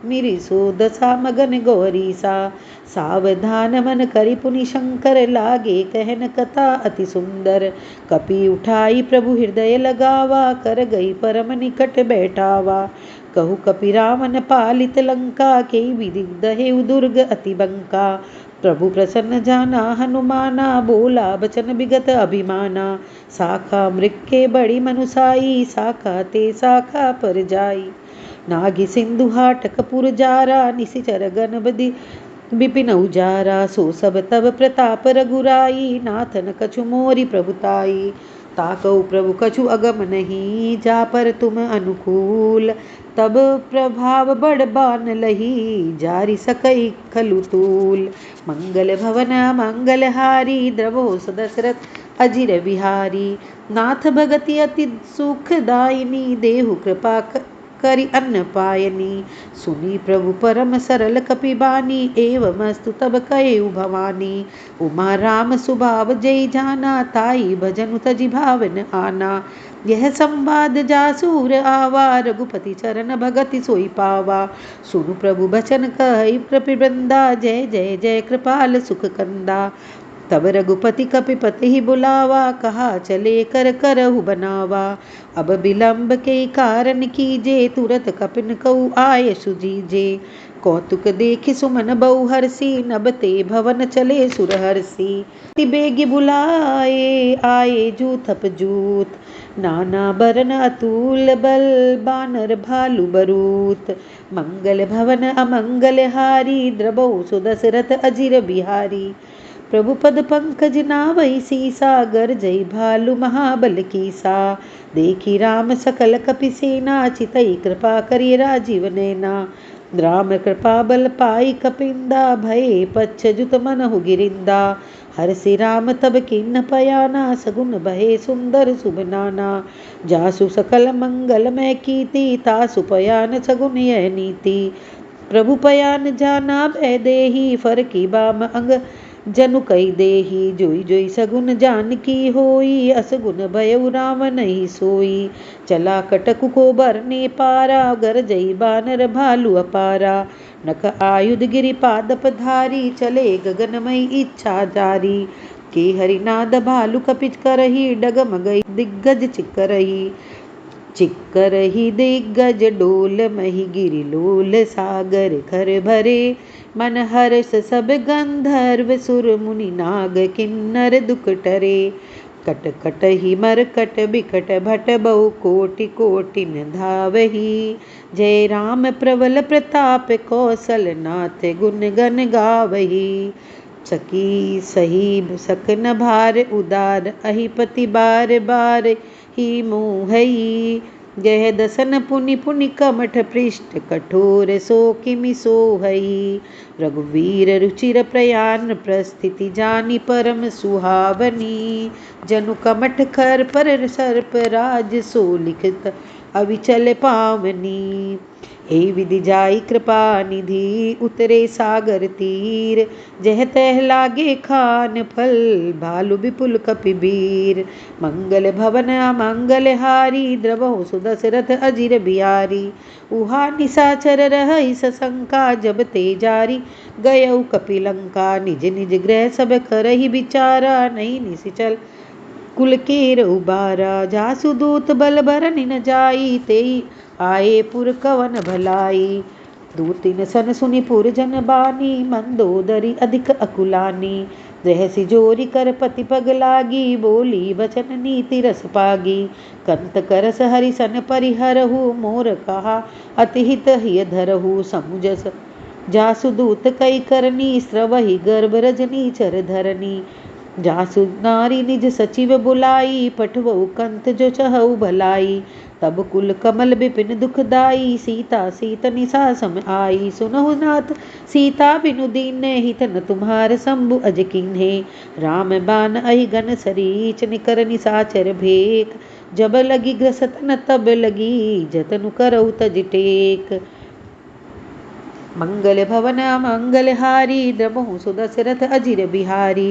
मिरी सो दशा मगन गौरी सा। सावधान मन करि पुनि शंकर, लागे कहन कथा अति सुंदर। कपि उठाई प्रभु हृदय लगावा, कर गई परम निकट बैठावा। कहु कपि रावण पालित लंका, के विधि दहेउ दुर्ग अति बंका। प्रभु प्रसन्न जाना हनुमाना, बोला बचन विगत अभिमाना। शाखा मृग बड़ी मनुसाई, शाखा ते शाखा पर जाई। नागी सिंधु हाटक पुर जारा, निशिचर गण बदि विपिन उजारा। सो सब तब प्रताप रघुराई, नाथन कछु मोरी प्रभुताई। ताकऊ प्रभु कछु अगम नहीं, जा पर तुम अनुकूल। तब प्रभाव बड़ बान लही, जारि सकई खलु तूल। मंगल भवन मंगल हारी, द्रवो दशरथ अजिर बिहारी। नाथ भगति अति सुखदायिनी, देहु कृपा करि अन्न पायनी। सुनी प्रभु परम सरल कपि बानी, एवमस्तु तब कहेउ भवानी। उमा राम सुभाव जय जाना, ताई भजनु तजि भावन आना। यह संवाद जासूर आवा, रघुपति चरण भगति सोई पावा। सुनु प्रभु बचन कहि प्रपिबृंदा, जय जय जय कृपाल सुख कंदा। तब रघुपति कपिपति ही बुलावा, कहा चले कर करहु बनावा। अब विलंब के कारण कीजे, तुरत कपिन कऊ आय सुजीजे। कौतुक देखि सुमन बहु हरसी, नब ते भवन चले सुरहरसी। बेगी बुलाए आए जूथप जूत, नाना बरन अतुल बल, बानर भालु बरूत। मंगल भवन अमंगल हारी, द्रवौ सुदशरथ अजिर बिहारी। प्रभु पद पंकज नावै सीसा, गरजई भालु महाबल कीसा। देखी राम सकल कपि सेना, चितई कृपा करि राजीव नैना। राम कृपा बल पाई कपिंदा, भये पच्छ जुत मनहु गिरिंदा। हरषि राम तब किन्न पयाना, सगुन बहे सुंदर शुभ नाना। जासु सकल मंगल मैं कीति, तासु पयान सगुन यह नीति। प्रभु पयान जाना भय देहि, फर की बाम अंग जनु कई देही। जोई जोई सगुन जानकी होई, असगुन भयउ राम नहीं सोई। चला कटकु को बरने पारा, गरजई बानर भालु अपारा। नख आयुध गिरि पादप धारी, चले गगनमयी इच्छा जारी। के हरिनाद भालु कपिच करही, डगमगई दिग्गज चिक्करही। चिक्करही दिग्गज डोल मही, गिरि लोल सागर खर भरे। मन हर्ष सब गंधर्व सुर, मुनि नाग किन्नर दुख टरे। कट कट ही मरकट बिकट भट, बहु कोटि कोटि न धावही। जय राम प्रबल प्रताप, कौशल नाथ गुण गण गावही। सकी सही सकन भार उदार, अहिपति बार बार ही मोहई। जय दसन पुनि पुनि कमठ पृष्ठ, कठोर सो किमि सोहई। रघुवीर रुचिर प्रयान, प्रस्थिति जानी परम सुहावनी। जनु कमठ खर पर सर्प राज, सो लिखत अविचल पावनी। हे विधि जाई कृपा निधि, उतरे सागर तीर। जह तह लागे खान फल, भालु विपुल कपिबीर। मंगल भवन अमंगल हारी, द्रवहु सुदशरथ अजिर बिहारी। उहा निसाचर रहई सशंका, जब ते जारी गयउ कपिलंका। निज निज गृह सब करहि विचारा, नहीं निशिचल कुल केर उबारा। जासु दूत बल बरनि न जाई, तेई आए पुर कवन भलाई। दूतिन सन सुनि पुर जन बानी, मंदोदरी अधिक अकुलानी। रहसि जोरी कर पति पग लागी, बोली बचन नीति रस पागी। कंत करस हरि सन परिहरहु, मोर कहा अति हित हिय धरहु। समुझस जासु दूत कई करनी, स्रवहि गर्भ रजनी चर धरनी। जासु नारी निज सचिव बुलाई, पठवऊ कंत जो चहऊ भलाई। तब कुल कमल विपिन दुखदाई, सीता सीत निशा सम आई। सुनहु नाथ सीता बिनु दीन्हे, हित न तुम्हार शंभु अज कीन्हे। राम बान अहि गन सरीच, निकर निशाचर भेक। जब लगी ग्रसत न तब लगी, जतनु करऊ तज टेक। मंगल भवन मंगलहारी द्रवहु सुदशरथ अजिर बिहारी।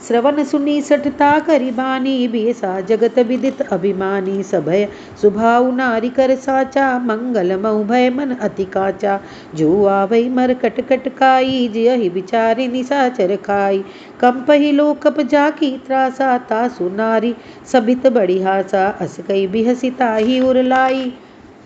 श्रवण सुनी सठता करि बानी बेसा जगत विदित अभिमानी। सभय सुभाउ नारी कर साचा मंगल मऊ भय मन अति काचा। जो आवै मर कट कट काई जियहि विचारे निसाचर खाई। कंपहि लोकप जाकी त्रासा तासु नारी सबित बड़ी हासा। अस कई बिहसी ताहि उर लाई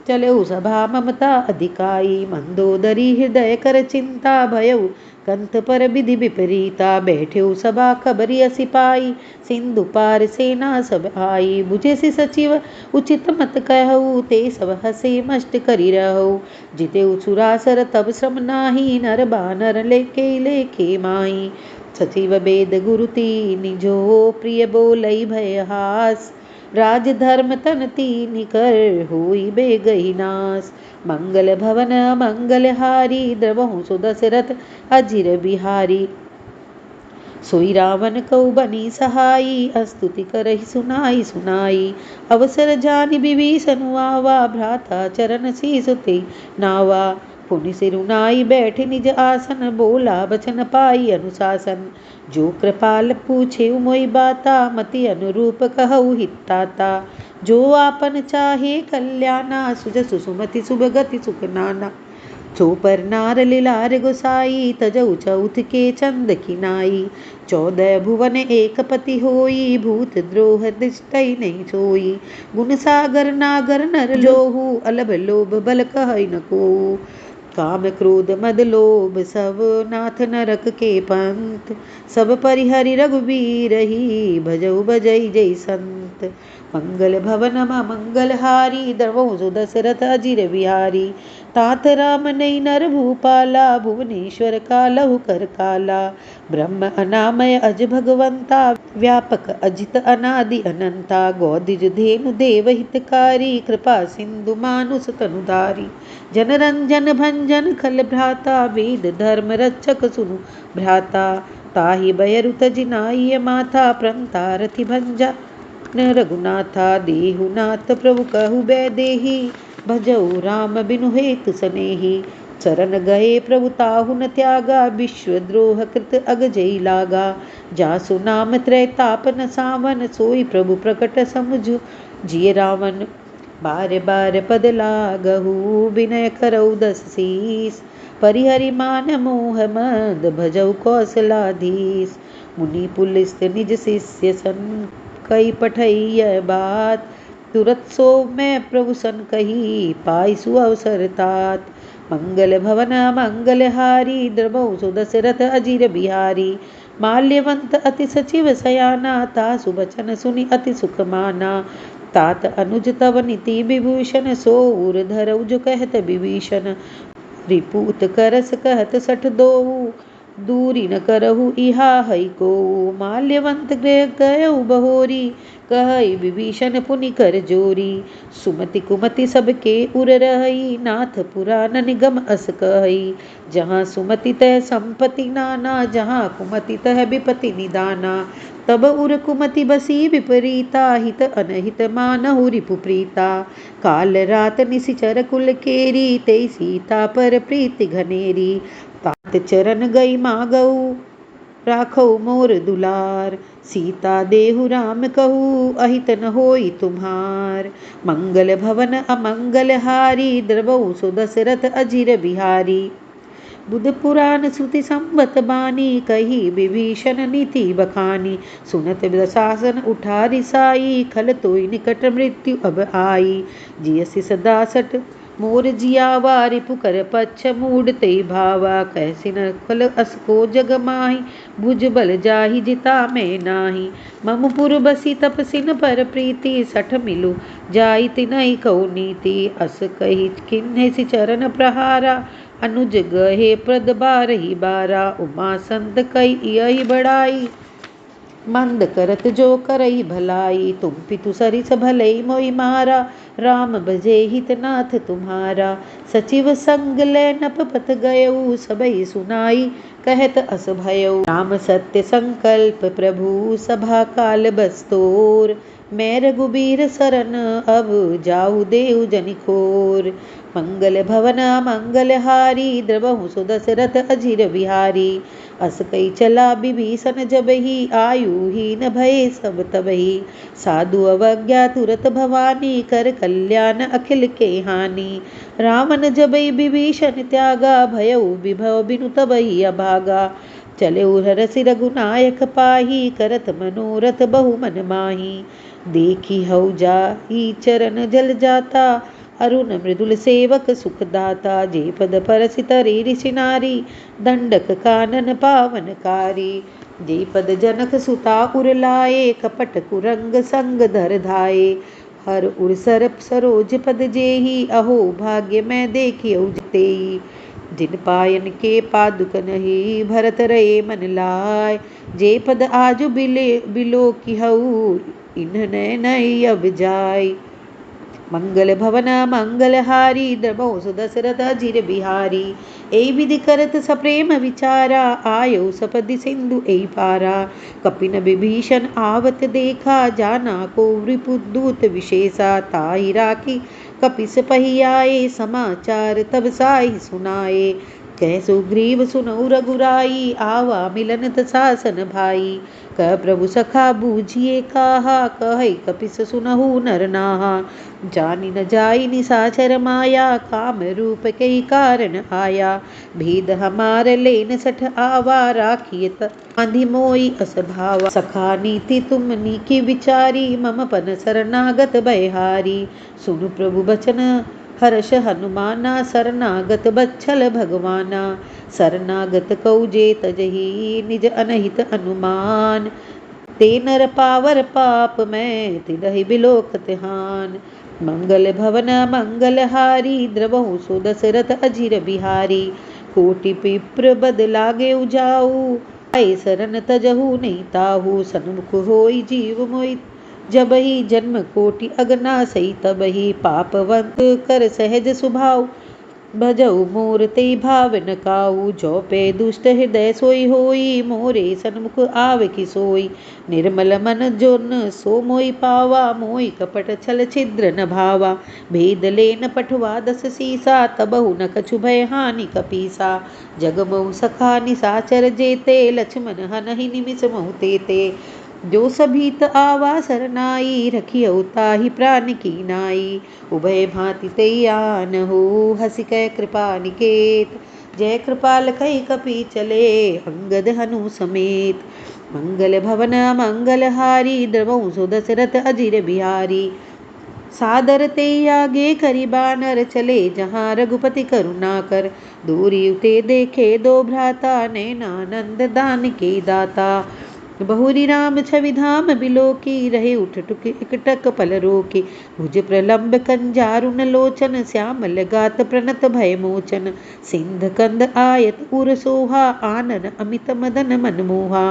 चलऊ सभा ममता अधिकाई। मंदोदरी हृदय कर चिंता भयऊ कंथ पर विधि विपरीता। बैठ्यो सभा खबरिय सिपाही सिंधु पार सेना सब आई। बुझे से सचिव उचित मत कहऊ ते सब हसे मष्ट करि रहऊ। जिते सुरासर तब श्रम नाही नर बानर लेके लेखे माही। सचिव वेद गुरु तीनि जो प्रिय बोलई भय हास। राज धर्म तन तीनि कर होई बेगहि नास। मंगल भवन मंगलहारी द्रवहु सुदशरथ अजिर बिहारी। सोई रावण कौ बनी सहाई स्तुति करहि सुनाई सुनाई। अवसर जानि विभीषण आवा भ्राता चरण शीस ते नावा। पुनि सिरुनाई बैठ निज आसन बोला बचन पाई अनुशासन। जो कृपाल पूछे मोहि बाता मति अनुरूप कहु हिताता। जो आपन चाहे कल्याणा सुजसु सुमति शुभ गति सुख नाना। सो पर नार लिलार गोसाई तजऊ चौथ के चंद किनाई। 14 भुवन एक पति होई भूत द्रोह दृष्टि नहीं सोई। गुण सागर नागर नर लोहू अलभ लोभ बल कहै न कोऊ। काम क्रोध मद लोभ सब नाथ नरक के पंथ। सब परिहरि रघुबीर ही भजऊ बजई जय संत। मंगल भवन मंगलहारी द्रवहु सुदशरथ अजिर बिहारी। तात राम नई नर भूपाला भुवनेश्वर कालहु कर काला। ब्रह्म अनामय अज भगवंता व्यापक अजित अनादि अनंता। गौदिज धेनु देव हितकारी कृपा सिंधु मानुष तनुधारी। जनरंजन भंजन खल भ्राता वेद धर्म रक्षक सुनु भ्राता। ताहि बयरु तजिनाय माथा प्रंता रथि भंजा न रघुनाथा। देहुनाथ प्रभु कहु बैदेही भजऊ राम बिनु हेतु सनेही। शरण गए प्रभु ताहु न त्यागा विश्वद्रोह कृत अगजई लागा। जासु नाम त्रैताप न सावन सोई प्रभु प्रकट समुझ जिय रावण। बार बार पद लागहु विनय करऊ 10 शीस। परिहरि मान मोह मद भजऊ कौशलाधीश। मुनि पुलिस निज शिष्य सन कई पठैय बात। तुरत सो मैं प्रभु सन कही पाई सुअवसर तात। मंगल भवन मंगलहारी द्रवहु सुदशरथ अजिर बिहारी। माल्यवंत अति सचिव सयाना तासु बचन सुनि अति सुख माना। तात अनुज तव नीति विभूषण सो उर धरऊ जो कहत विभीषण। रिपूत करस कहत सठ दोऊ दूरी न करहु इहा हई को। माल्यवंत गृह गयऊ बहोरी कहई विभीषण पुनि कर जोरी। सुमति कुमति सबके उर रहई नाथ पुराण निगम अस कहई। जहाँ सुमति तह संपत्ति नाना जहाँ कुमति तह विपति निदाना। तब उर कुमति बसी विपरीता हित अनहित मानहु रिपु प्रीता। काल रात निशिचर कुल केरी ते सीता पर प्रीति घनेरी। तात चरण गई मागऊ राखौ मोर दुलार। सीता देहु राम कहू अहित न होई तुम्हार। मंगल भवन अमंगलहारी द्रवहु सुदशरथ अजिर बिहारी। बुध पुराण श्रुति संवत बानी कही विभीषण नीति बखानी। सुनत दशासन उठा रिसाई खल तोई निकट मृत्यु अब आई। जियसि सदा सठ मोर जियावा रिपु कर पच्छ मूढ़ते भावा। कैसी न खल असको जग माही भुज बल जाहि जिता में नाही। मम पुर बसी तपसिन पर प्रीति सठ मिलु जाई तिनहि कौ नीति। अस कही किन्हे सि चरण प्रहारा अनुज गहे प्रद बारहि बारा। उमा संत कई यही बड़ाई मंद करत जो करई भलाई। तुम पितु सरिस भलई मोई मारा राम भजे हितनाथ तुम्हारा। सचिव संग ले नपपत गयऊ सबई सुनाई कहत अस भयऊ। राम सत्य संकल्प प्रभु सभा काल बस्तोर। मैं रघुबीर सरन अब जाऊ देव जनिखोर। मंगल भवन मंगल हारी द्रवहु सुदशरथ अजिर बिहारी। अस कई चला विभीषण जबहि आयु हीन भय सब तबहि। साधु अवज्ञा तुरत भवानी कर कल्याण अखिल के हानि। रावण जबहि विभीषण त्यागा भयउ विभव बिनु तबहि अभागा। चले हरसि रघुनायक पाही करत मनोरथ बहु मन माही। देखी हऊ जाहि चरण जल जाता अरुण मृदुल सेवक सुखदाता। जे पद परसि तरे ऋषि नारी दंडक कानन पावनकारी। जे पद जनक सुता उर लाए कपट कुरंग संग धर धाये। हर उर सरप सरोज पद जेहि अहो भाग्य मैं देखियौ तेहि। जिन पायन के पादुक नहीं भरत रहे मन लाय। जे पद आजु बिलो की हऊ इन्हने नहीं अब जाय। मंगल भवन मंगल हारी द्रवहु सुदशरथ अजिर बिहारी। ए विधि करत सप्रेम विचारा आयो सपदि सिंधु ए पारा। कपिन विभीषण आवत देखा जाना को रिपुदूत विशेषा। ताहि राखी कपिस पहियाए समाचार तब साहि सुनाए। कह सुग्रीव सुनऊ रघुराई आवा मिलनत सासन भाई। कह प्रभु सखा बूझिए काहा कह कपिस सुनहु नर नाहा। जानि न जाई निसाचर माया काम रूप के कारण आया। भेद हमार लेन सठ आवा राखियत आंधी मोई अस भावा। सखा नीति तुम नीकी विचारी मम पन शरणागत भयहारी। सुनु प्रभु बचन हर्ष हनुमाना शरणागत बच्छल भगवाना। शरणागत कौ जे तजहि निज अनहित अनुमान। ते नर पावर पाप मैं तिलहि बिलोकत हान। मंगल भवन मंगल हारी द्रवहु सुदशरथ अजिर बिहारी। कोटि पिप्र बद लागे उजाऊ आए शरण तजहु नहीं ताहू। सन्मुख होई जीव मोहि जबहि जन्म कोटि अगना सही तबहि। पापवंत कर सहज स्वभाव भजऊ मोर ते भाव न काऊ। जो पे दुष्ट हृदय सोई होई मोरे सन्मुख आव की सोई। निर्मल मन जोन सो मोई पावा मोई कपट छल छिद्र न भावा। भेद लेन पठवा दस सीसा तबहु न कछु भय हानि कपीसा। जगमऊ सखा निसाचर जेते लक्ष्मण हनहि निमिष महु तेते। जो सभीत आवा सरनाई रखियौ ताहि प्राण की नाई। उभय भांति तैयान हो हसि कै कृपा निकेत। जय कृपाल कई कपि चले अंगद हनु समेत। मंगल भवन मंगल हारी द्रवहु सुदशरथ अजिर बिहारी। सादर ते आगे करि बानर चले जहाँ रघुपति करुणा कर। दूरी उते देखे दो भ्राता नैनानंद दान के दाता। बहुरी राम छवि धाम बिलो की रहे उठ टुक एकटक पल रोकी। भुज प्रलंब कंजारुन लोचन श्यामल गात प्रणत भय मोचन। सिंध कंद आयत उर सोहा आनन अमित मदन मनमोहा।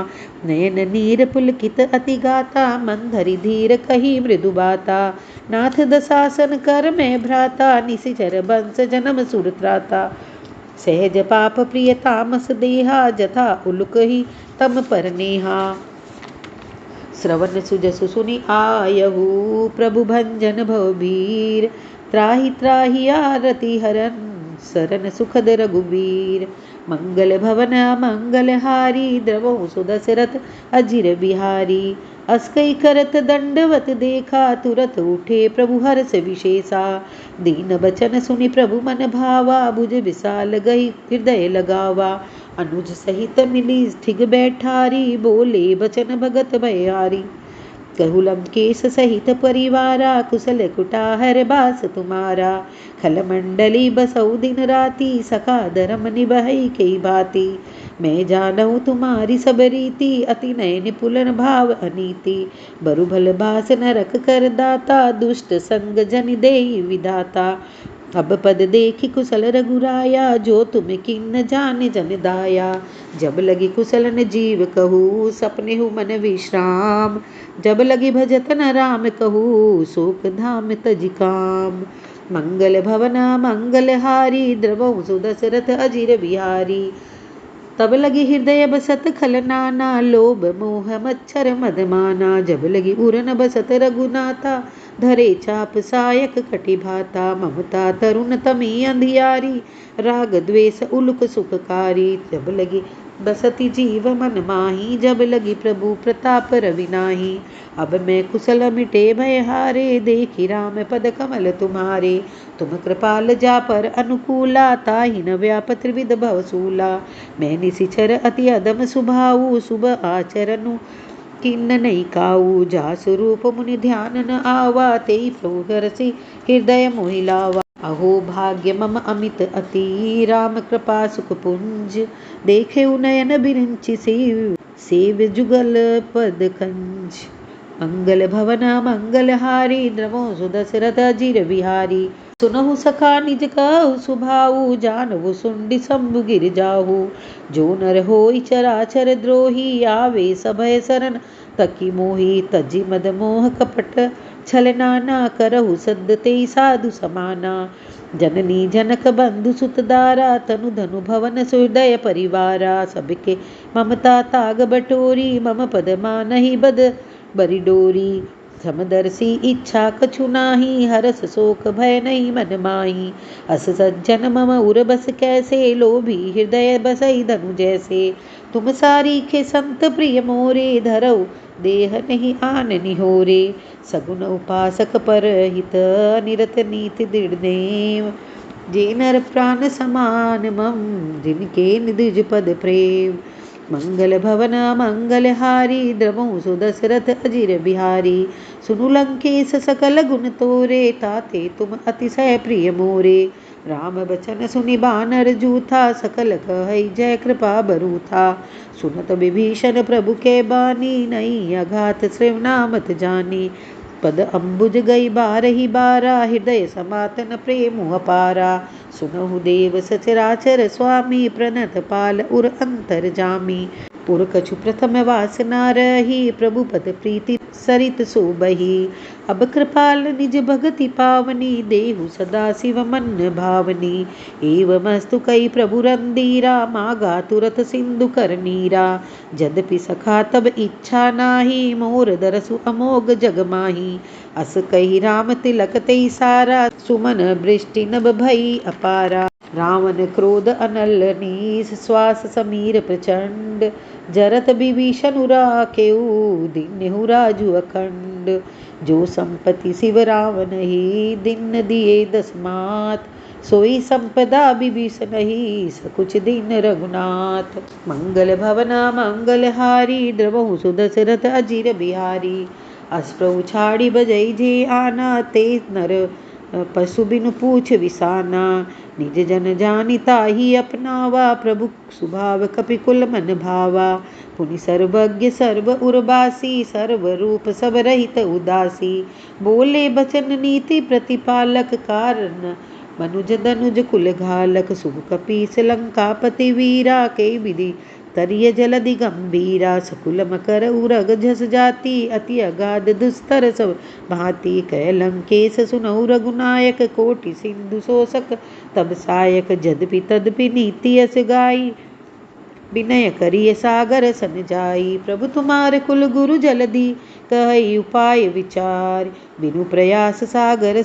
नयन नीर पुलकित अति गाता मंधरि धीर कही मृदु बाता। नाथ दशासन कर मैं भ्राता निशिचर बंस जन्म सुर त्राता। सहज पाप प्रिय तामस देहा जथा उलुक ही तम पर नेहा। श्रवण सुजसु सुनि आयहु प्रभु भंजन भवभीर। त्राहि त्राहि आरति हरन सरन सुखद रघुबीर। मंगल भवन मंगल हारी द्रवहु सुदशरथ अजिर बिहारी। अस्कई करत दंडवत देखा तुरत उठे प्रभु हर्ष विशेषा। दीन बचन सुनि प्रभु मन भावा भुज विशाल गई हृदय लगावा। अनुज सहित मिली ठिग बैठारी बोले बचन भगत भयहारी। कहु लंकेश सहित परिवारा कुशल कुटाहर बास तुम्हारा। खल मंडली बसऊ दिन राती सखा धर्म निभई के भांति। मैं जानहु तुम्हारी सब रीति अति नय निपुलन भाव अनीति। बरु भल बास नरक कर दाता दुष्ट संग जन देहि विधाता। अब पद देखि कुशल रघुराया जो तुम किन्न जाने जन दाया। जब लगी कुशलन जीव कहू सपने हु मन विश्राम। जब लगी भजतन राम कहू शोक धाम तज काम। मंगल भवन मंगल हारी द्रवहु सुदशरथ अजिर बिहारी। तब लगी हृदय बसत खल नाना, लोभ मोह मच्छर मदमाना। जब लगी उरन बसत रघुनाथा, धरे चाप सायक कटि भाता। ममता तरुण तमी अंधियारी, राग द्वेष उलुक सुखकारी। जब लगी बसती जीव मन माही, जब लगी प्रभु प्रताप रवि नाही। अब मैं कुशल मिटे भय हारे, देखी राम पद कमल तुम्हारे। तुम कृपाल जा पर अनुकूला, ताहि न व्याप त्रिविध भवसूला। मैं निशिचर अति अदम सुभाऊ, शुभ आचरनु किन्न नहीं काऊ। जा स्वरूप मुनि ध्यान न आवा, तेई प्रभु हरसि हृदय मोहि लावा। अहो भाग्य मम अमित अति, राम कृपा सुख पुंज। देखे नयन बिरिंचि सेव जुगल पद कंज। मंगल भवना मंगल हारी, द्रवो सुदशरथ अजिर बिहारी। सुनहु सखा निज कहु सुभाऊ, जानहु सुंडी शंभु गिर जाहू। जो नर होई चराचर द्रोही, आवे सभय शरण तकी मोही। तजी मद मोह कपट छल नाना, करहु सद्द तेई साधु समाना। जननी जनक बंधु सुत दारा, तनु धनु भवन सुहृदय परिवारा। सबके ममता ताग बटोरी, मम पद मानहि बद बरि डोरी। समदर्शी इच्छा कछु नाही, हरस शोक भय नहीं मन माही। अस सज्जन मम उर बस कैसे, लोभी हृदय बसई धनु जैसे। तुम सारीखे संत प्रिय मोरे, धरऊ देह नहीं आन निहोरे। सगुन उपासक पर हित, निरत नीति दृढ़ नेम। जे नर प्राण समान मम, जिनके निज पद प्रेम। मंगल भवन मंगल हारी, द्रवहु सुदशरथ अजिर बिहारी। सुनु लंकेश सकल गुण तोरे, ताते तुम अतिशय प्रिय मोरे। राम बचन सुनि बानर जूथा, सकल कहई जय कृपा बरूथा। सुनत विभीषण प्रभु के बानी, नहीं अघात श्रवनामत जानी। पद अम्बुज गई बारहि बारा, हृदय समातन प्रेम अपारा। सुनहु देव सचराचर स्वामी, प्रणत पाल उर अंतर जामी। पुर कछु प्रथम वासना रही, प्रभु पद प्रीति सरित सोबही। अब कृपाल निज भगति पावनी, देहु सदा शिव मन भावनी। एवमस्तु कई प्रभु रंदीरा, मागा तुरत सिंधु कर नीरा। जदपि सखा तब इच्छा नाही, मोर दरसु अमोघ जग माही। अस कही राम तिलक तेई सारा, सुमन वृष्टि नभ भई अपारा। रावण क्रोध अनल नीस, श्वास समीर प्रचंड। जरत विभीषण राखेऊ, दीन्हु राजु अखंड। जो संपत्ति शिव रावण ही, दीन दिए दस मात। सोई संपदा विभीषण ही, सकुच दीन रघुनाथ। मंगल भवना मंगल हारी, द्रवहु सुदशरथ अजिर बिहारी। अश्रु छाड़ी बजई जे आना, ते नर पशु बिनु पूछ विसाना। निज जन जानि ताहि अपनावा, प्रभु स्वभाव कपिकुल मन भावा। पुनि सर्वज्ञ सर्व उर्वासी, सर्व रूप सब रहित उदासी। बोले बचन नीति प्रतिपालक, कारण मनुज दनुज कुल घालक। शुभ कपीस लंकापति वीरा, के विधि तरिय जलधि गंभीरा। सकुल मकर उरग झस जाती, अति अगाध दुस्तर सब भांति। कह लंकेश सुनहु रघुनायक, कोटि सिंधु शोषक तब सायक। जदपि तदपि नीति यस गाई, विनय करिय सागर सन जाई। प्रभु तुम्हारे कुल गुरु जलधि, कहई उपाय विचार। बिनु प्रयास सागर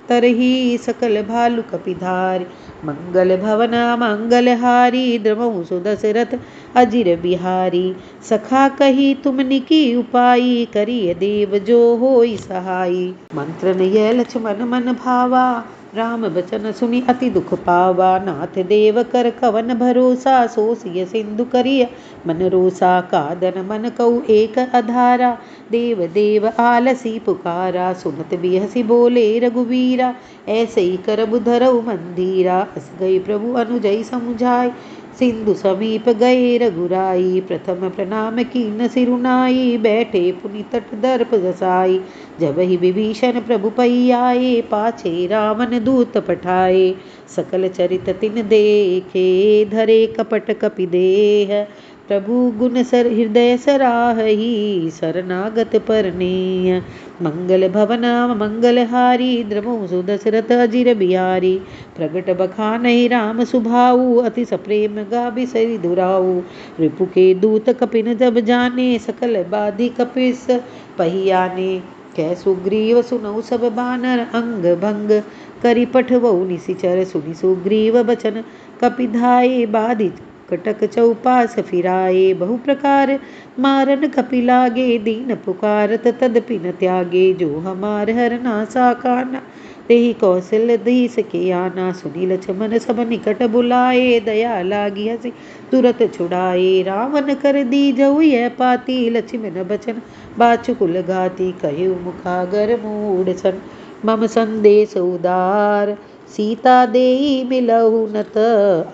तरही, सकल भालु कपिधार। मंगल भवना मंगल हारी, द्रवहु सुदशरथ अजिर बिहारी। सखा कही तुम निकी उपाई, करिय देव जो होई सहाई। मंत्र यह लक्ष्मण मन भावा, राम बचन सुनि अति दुख पावा। नाथ देव कर कवन भरोसा, सोसिय सिंधु करिय मन रोसा। कादन मन कऊ एक अधारा, देव देव आलसी पुकारा। सुनत बिहसी बोले रघुवीरा, ऐसे ही कर बुधरऊ मंदीरा। अस गई प्रभु अनुजई समुझाई, सिंधु समीप गए रघुराई। प्रथम प्रणाम कीन सिरुनाई, बैठे पुनि तट दर्प जसाई। जब ही विभीषण प्रभु पई आए, पाछे रावण दूत पठाए। सकल चरित तिन देखे, धरे कपट कपि देह। प्रभु गुण सर हृदय सराहही, शरणागत परनेय। मंगल भवना मंगल हारी, द्रवहु सुदशरथ अजिर बिहारी। प्रगट बखानहि राम सुभाऊ, अति सप्रेम गाभि सरि दुराऊ। रिपु के दूत कपिन जब जाने, सकल बाधि कपिस पहियाने। कै सुग्रीव सुनऊ सब बानर, अंग भंग करि पठवऊ निशिचर। सुनि सुग्रीव बचन कपिधाये, बाधि कटक चौपास फिराए। बहु प्रकार मारन कपि लागे, दीन पुकारत तदपि न त्यागे। जो हमार हरना साकाना, तेहि कौशल धीस के आना। सुनि लक्ष्मण सब निकट बुलाए, दया लागी हसी तुरत छुड़ाए। रावण कर दीजऊ यह पाती, लक्ष्मण बचन बाचुकुल घाती। कहिउ मुखागर मूढ़ सन, मम संदेश उदार। सीता देई मिलहु नत,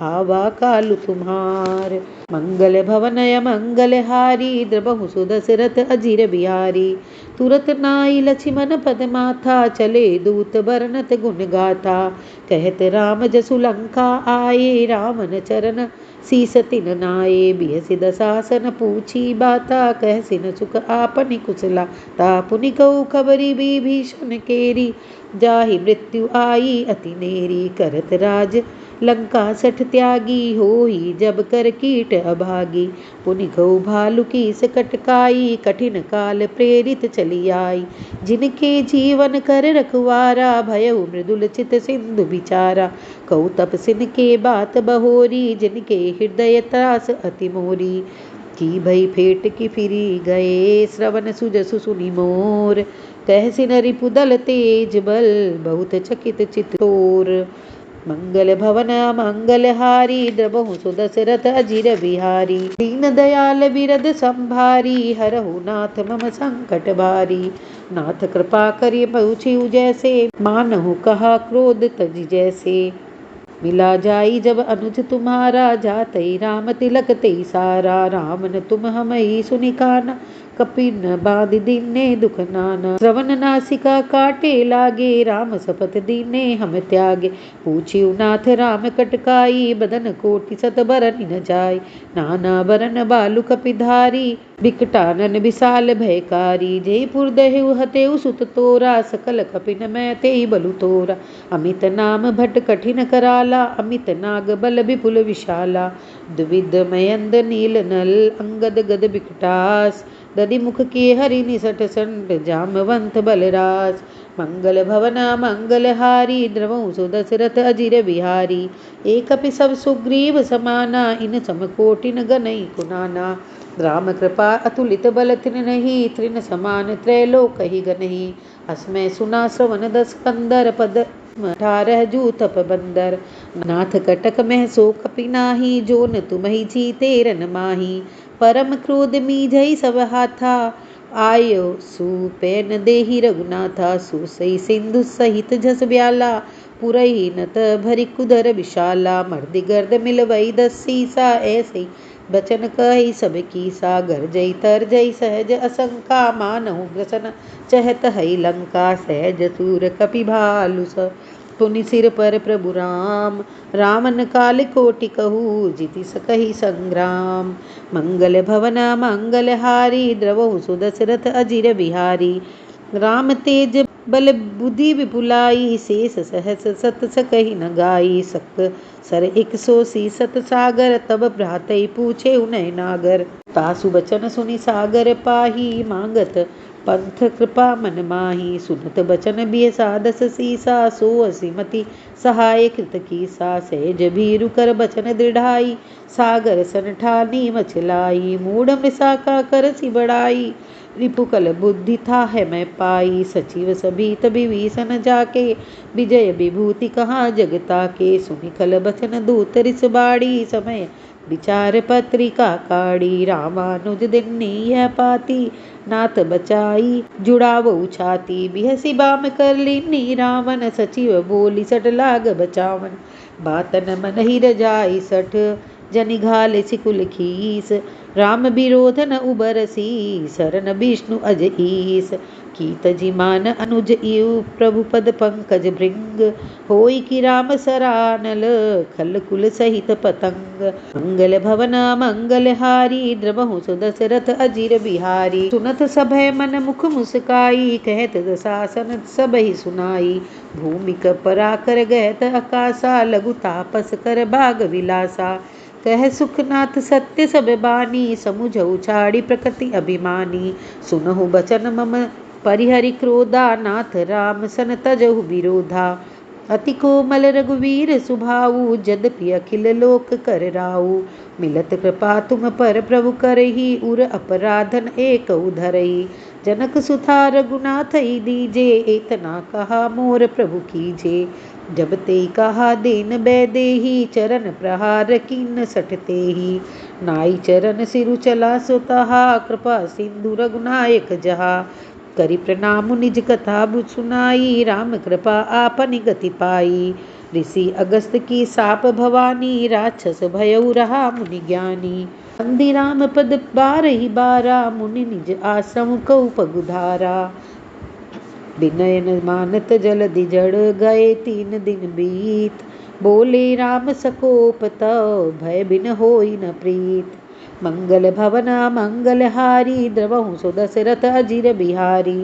आवा कालु तुम्हार। मंगल भवन मंगल हारी, द्रवहु सुदशरथ अजिर बिहारी। तुरत नाई लक्ष्मण पद माथा, चले दूत बरनत गुण गाथा। कहत राम जसु लंका आए, रावण चरण शीस तिन नाये। बिहसि दशासन पूछी बाता, कहसि न सुख आपनि कुशला। तापुनि कहु खबरि विभीषण केरी, जाहि मृत्यु आई अति नेरी। करत राज लंका सठ त्यागी, होई जब कर कीट अभागी। पुनि कहु भालु कीस कटकाई, कठिन काल प्रेरित चली आई। जिनके जीवन कर रखवारा, भयउ मृदुल चित सिंधु बिचारा। कहु तपसिन के बात बहोरी, जिनके हृदय त्रास अति मोरी। की भई फेट की फिरी गए, श्रवण सुजसु सुनि मोर। कहसिन रिपुदल तेज बल, बहुत चकित चित तोर। मंगल भवन मंगल हारी, द्रवहु सुदशरथ अजिर बिहारी। दीन दयाल बिरद संभारी, हरहु नाथ मम संकट भारी। नाथ कृपा करि पहुँचिउ जैसे, मानहु कहा क्रोध तजि जैसे। मिला जाई जब अनुज तुम्हारा, जातई राम तिलक तेई सारा। राम न तुम हमई सुनि काना, कपिन बांधि दीने दुख नाना। श्रवण नासिका काटे लागे, राम सपथ दीने हम त्यागे। पूछिउ नाथ राम कटकाई, बदन कोटि सत बरन न जाय। नाना बरन बालु कपिधारी, बिकटानन विशाल भयकारी। जयपुर दहेउ हतेउ सुत तोरा, सकल कपिन मैं तेई बलु तोरा। अमित नाम भट कठिन कराला, अमित नाग बल विपुल विशाला। द्विविध मयंद नील नल, अंगद गद बिकटास। दधि मुख के हरि निसट संड, जामवंत बलराज। मंगल भवना मंगल हारी, द्रवहु सुदशरथ अजिर बिहारी। एक कपि सब सुग्रीव समाना, इन सम कोटि न गनई कुनाना। राम कृपा अतुलित बल तिन नहीं, त्रिन समान त्रैलोकहि गनहि। अस्मै सुना श्रवण दस कंदर, पद 18 जू तप बंदर। नाथ कटक मह सो कपि नाही, जो न तुमहि जीते रन माही। परम क्रोध मीझई सब हाथा, आयो सुपैन देहि रघुनाथा। सुसई सिंधु सहित जस ब्याला, पुरहि नत भरि कुदर विशाला। मर्दि गर्द मिलवई 10 सीसा, ऐसई बचन कहि सब कीसा। गरजई तरजई सहज असंका, मानहु ग्रसन चहत हई लंका। सहज सूर कपि भालु स, पुनि सिर पर प्रभु राम। रावण काल कोटि कहू, जीति सकहि संग्राम। मंगल भवन मंगल हारी, द्रवहु सुदशरथ अजिर बिहारी। राम तेज बल बुद्धि विपुलाई, शेष सहस सत सकहि न गाई। सक सर 180 सत सागर, तब भ्रातई पूछे उनय नागर। तासु बचन सुनि सागर पाही, मांगत पंथ कृपा मन माही। सुनत बचन बियसा 10 सीसा, सो असिमति सहाय कृत कीसा। सहज भीरु कर बचन दृढ़ाई, सागर सन ठानी मचलाई। मूढ़ मृषा का करसि बड़ाई, रिपुकल बुद्धि था है मैं पाई। सचिव सभीत विभीषण जाके, विजय विभूति कहाँ जगता के। सुनि खल बचन दूत रिस बाड़ी, समय विचार पत्रिका काढ़ी। रामानुज दिन्नी यह पाती, नाथ बचाई जुड़ावो छाती। बिहसि बाम कर लीनी, रावण सचिव बोली सट लाग बचावन। बातन मन ही रजाई सठ, जनि घाले सिकुल खीस। राम विरोध न उबरसी, शरण विष्णु अज ईस। की तजिमान अनुज इव प्रभु पद पंकज भृंग होई की राम सरानल खल कुल सहित पतंग मंगल भवना मंगल हारी द्रवहु सुदशरथ अजीर बिहारी सुनत सभय मन मुख मुस्काई कहत दशासन सबहि सुनाई भूमि पराकर गहत आकाशा लघु तापस कर भाग विलासा कह सुखनाथ सत्य सब बानी समुझ उछाड़ी प्रकृति अभिमानी सुनहु बचन मम परिहरि क्रोधा नाथ राम सन तजहु विरोधा अति कोमल रघुवीर सुभाऊ जद्यपि अखिल लोक कर राऊ मिलत कृपा तुम पर प्रभु करही उर अपराधन एक उधरही जनक सुता रघुनाथ दीजे इतना कहा मोर प्रभु कीजे जब ते कहा देन बैदेही चरण प्रहार कीन सटते ही नाई चरण सिरु चला सुतहा कृपा सिंधु रघुनायक जहा करि प्रणाम निज कथा बुझ सुनाई राम कृपा आपनि गति पाई ऋषि अगस्त की साप भवानी राक्षस भयउ रहा मुनि ज्ञानी बंदी राम पद बारहि बारा मुनि निज आश्रम कऊ पगुधारा विनयन मानत जलधि जड़ गए 3 दिन बीत बोले राम सकोप तव भय बिन होई न प्रीत मंगल भवना मंगल हारी द्रवहु सुदशरथ अजीर बिहारी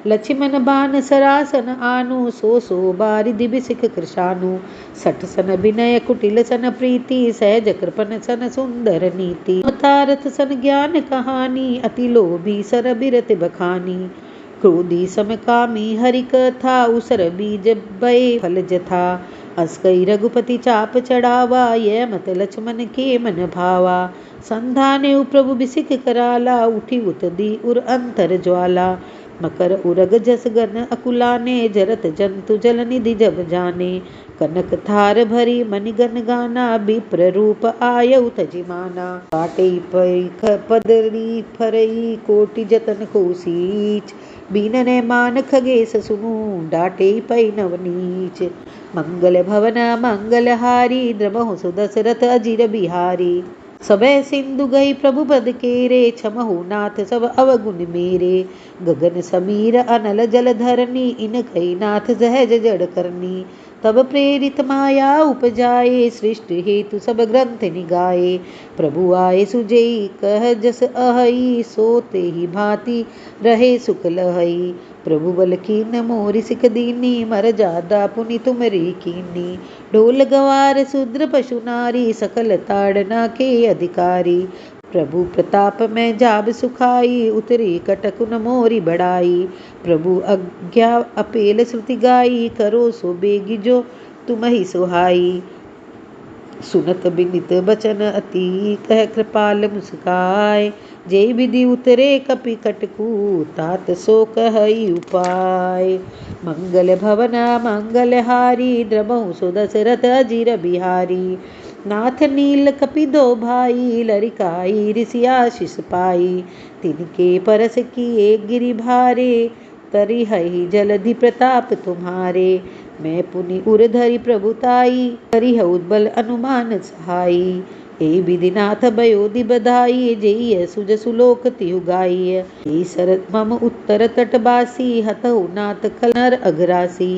लक्ष्मण बान सरासन आनु सो बारि दिव्य सिख कृशानु सठ सन विनय कुटिल सन प्रीति सहज कृपन सन सुंदर नीति अवतारथ सन ज्ञान कहानी अति लोभी सर बिरत बखानी क्रोधी समकामी हरि कथा उसर बीज बय फल जथा अस्कई रघुपति चाप चढ़ावा यह मत लक्ष्मण के मन भावा संधाने प्रभु बिसिक कराला उठी उतदी उर अंतर ज्वाला मकर उरग जस गन अकुलाने जरत जंतु जल निधि जब जाने कनक थार भरी मणिगन गाना विप्र रूप आयउ तजिमाना काटे पदरी फरई कोटि जतन को सीच बीनने मान खगेश सुनु डाटे पै नवनीच मंगल भवना मंगल हारी द्रवहु सुदशरथ अजीर बिहारी सबय सिंधु गई प्रभु पद केरे छमहु नाथ सब अवगुण मेरे गगन समीर अनल जल धरनी इन कई नाथ सहज जड़ करनी तब प्रेरित माया उपजाए सृष्टि हेतु सब ग्रंथ निगाए प्रभु आए सुजई कह जस अहई सोते ही भांति रहे सुख लहई प्रभु बल कीन मोरि सिख दीनी मर जादा पुनि तुमरी कीनी ढोल गवार शूद्र पशु नारी सकल ताड़ना के अधिकारी प्रभु प्रताप में जाब सुखाई उतरी कटकुन मोरी बढ़ाई प्रभु आज्ञा अपेल श्रुति गाई करो सो बेगी जो तुम ही सुहाई सुनत बिनित बचन अति कह कृपाल मुस्काय जय विधि उतरे कपि कटकू तात सो कहई उपाय मंगल भवना मंगल हारी द्रवहु सुदशरथ अजीर बिहारी नाथ नील कपि दो भाई लरिकाई ऋषि आशीष पाई तिनके परस किए गिरि भारे तरि हहि जलधि प्रताप तुम्हारे मैं पुनि उरधरि प्रभुताई करिह उद्बल अनुमान सहाई ए विधिनाथ बयोधि बधाई जय सुज सुलोक तिहु गाई ए शरद मम उत्तर तटबासी हतहु नाथ कलर अघरासी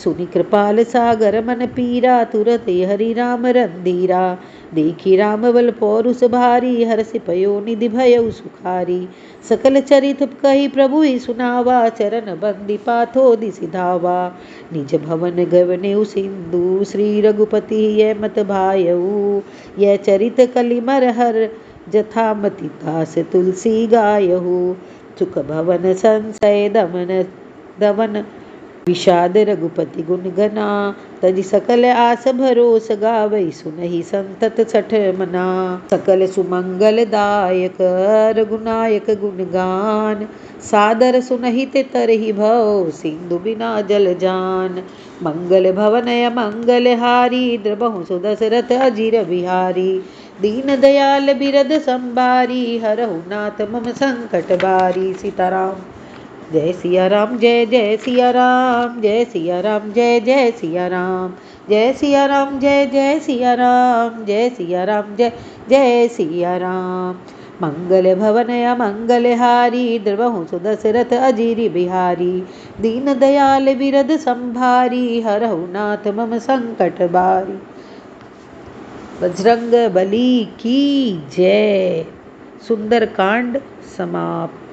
सुनि कृपाल सागर मन पीरा तुरत हरि राम रंधीरा देखी राम बल पौरुष भारी हर्षि पयो निधि भयउ सुखारी सकल चरित कही प्रभु ही सुनावा चरण बंदी पाथो दिसि धावा निज भवन गवने सिंधु श्री रघुपति ये मत भायऊ यह चरित कलिमर हर जथामति दास तुलसी गायहु सुख भवन संशय दमन विषाद रघुपति गुण गना तज सकल आस भरोस गावई सुनहि संतत सठ मना सकल सुमंगल दायक रघुनायक गुणगान सादर सुनहि ते तरहि भव सिंधु बिना जल जान मंगल भवनय मंगल हारी द्रवहु सुदशरथ अजीर बिहारी दीन दयाल बिरद संबारी हरहु नाथ मम संकट बारी सीताराम जय सिया राम जय जय सिया राम जय सिया राम जय जय सिया राम जय सिया राम जय जय सिया राम जय सिया राम जय जय सिया राम मंगल भवनया मंगलहारी द्रवहु सुदशरथ अजिरि बिहारी दीन दयाल विरद संभारी हरहु नाथ मम संकट बारी। बजरंग बली की जय। सुंदरकांड समाप्त।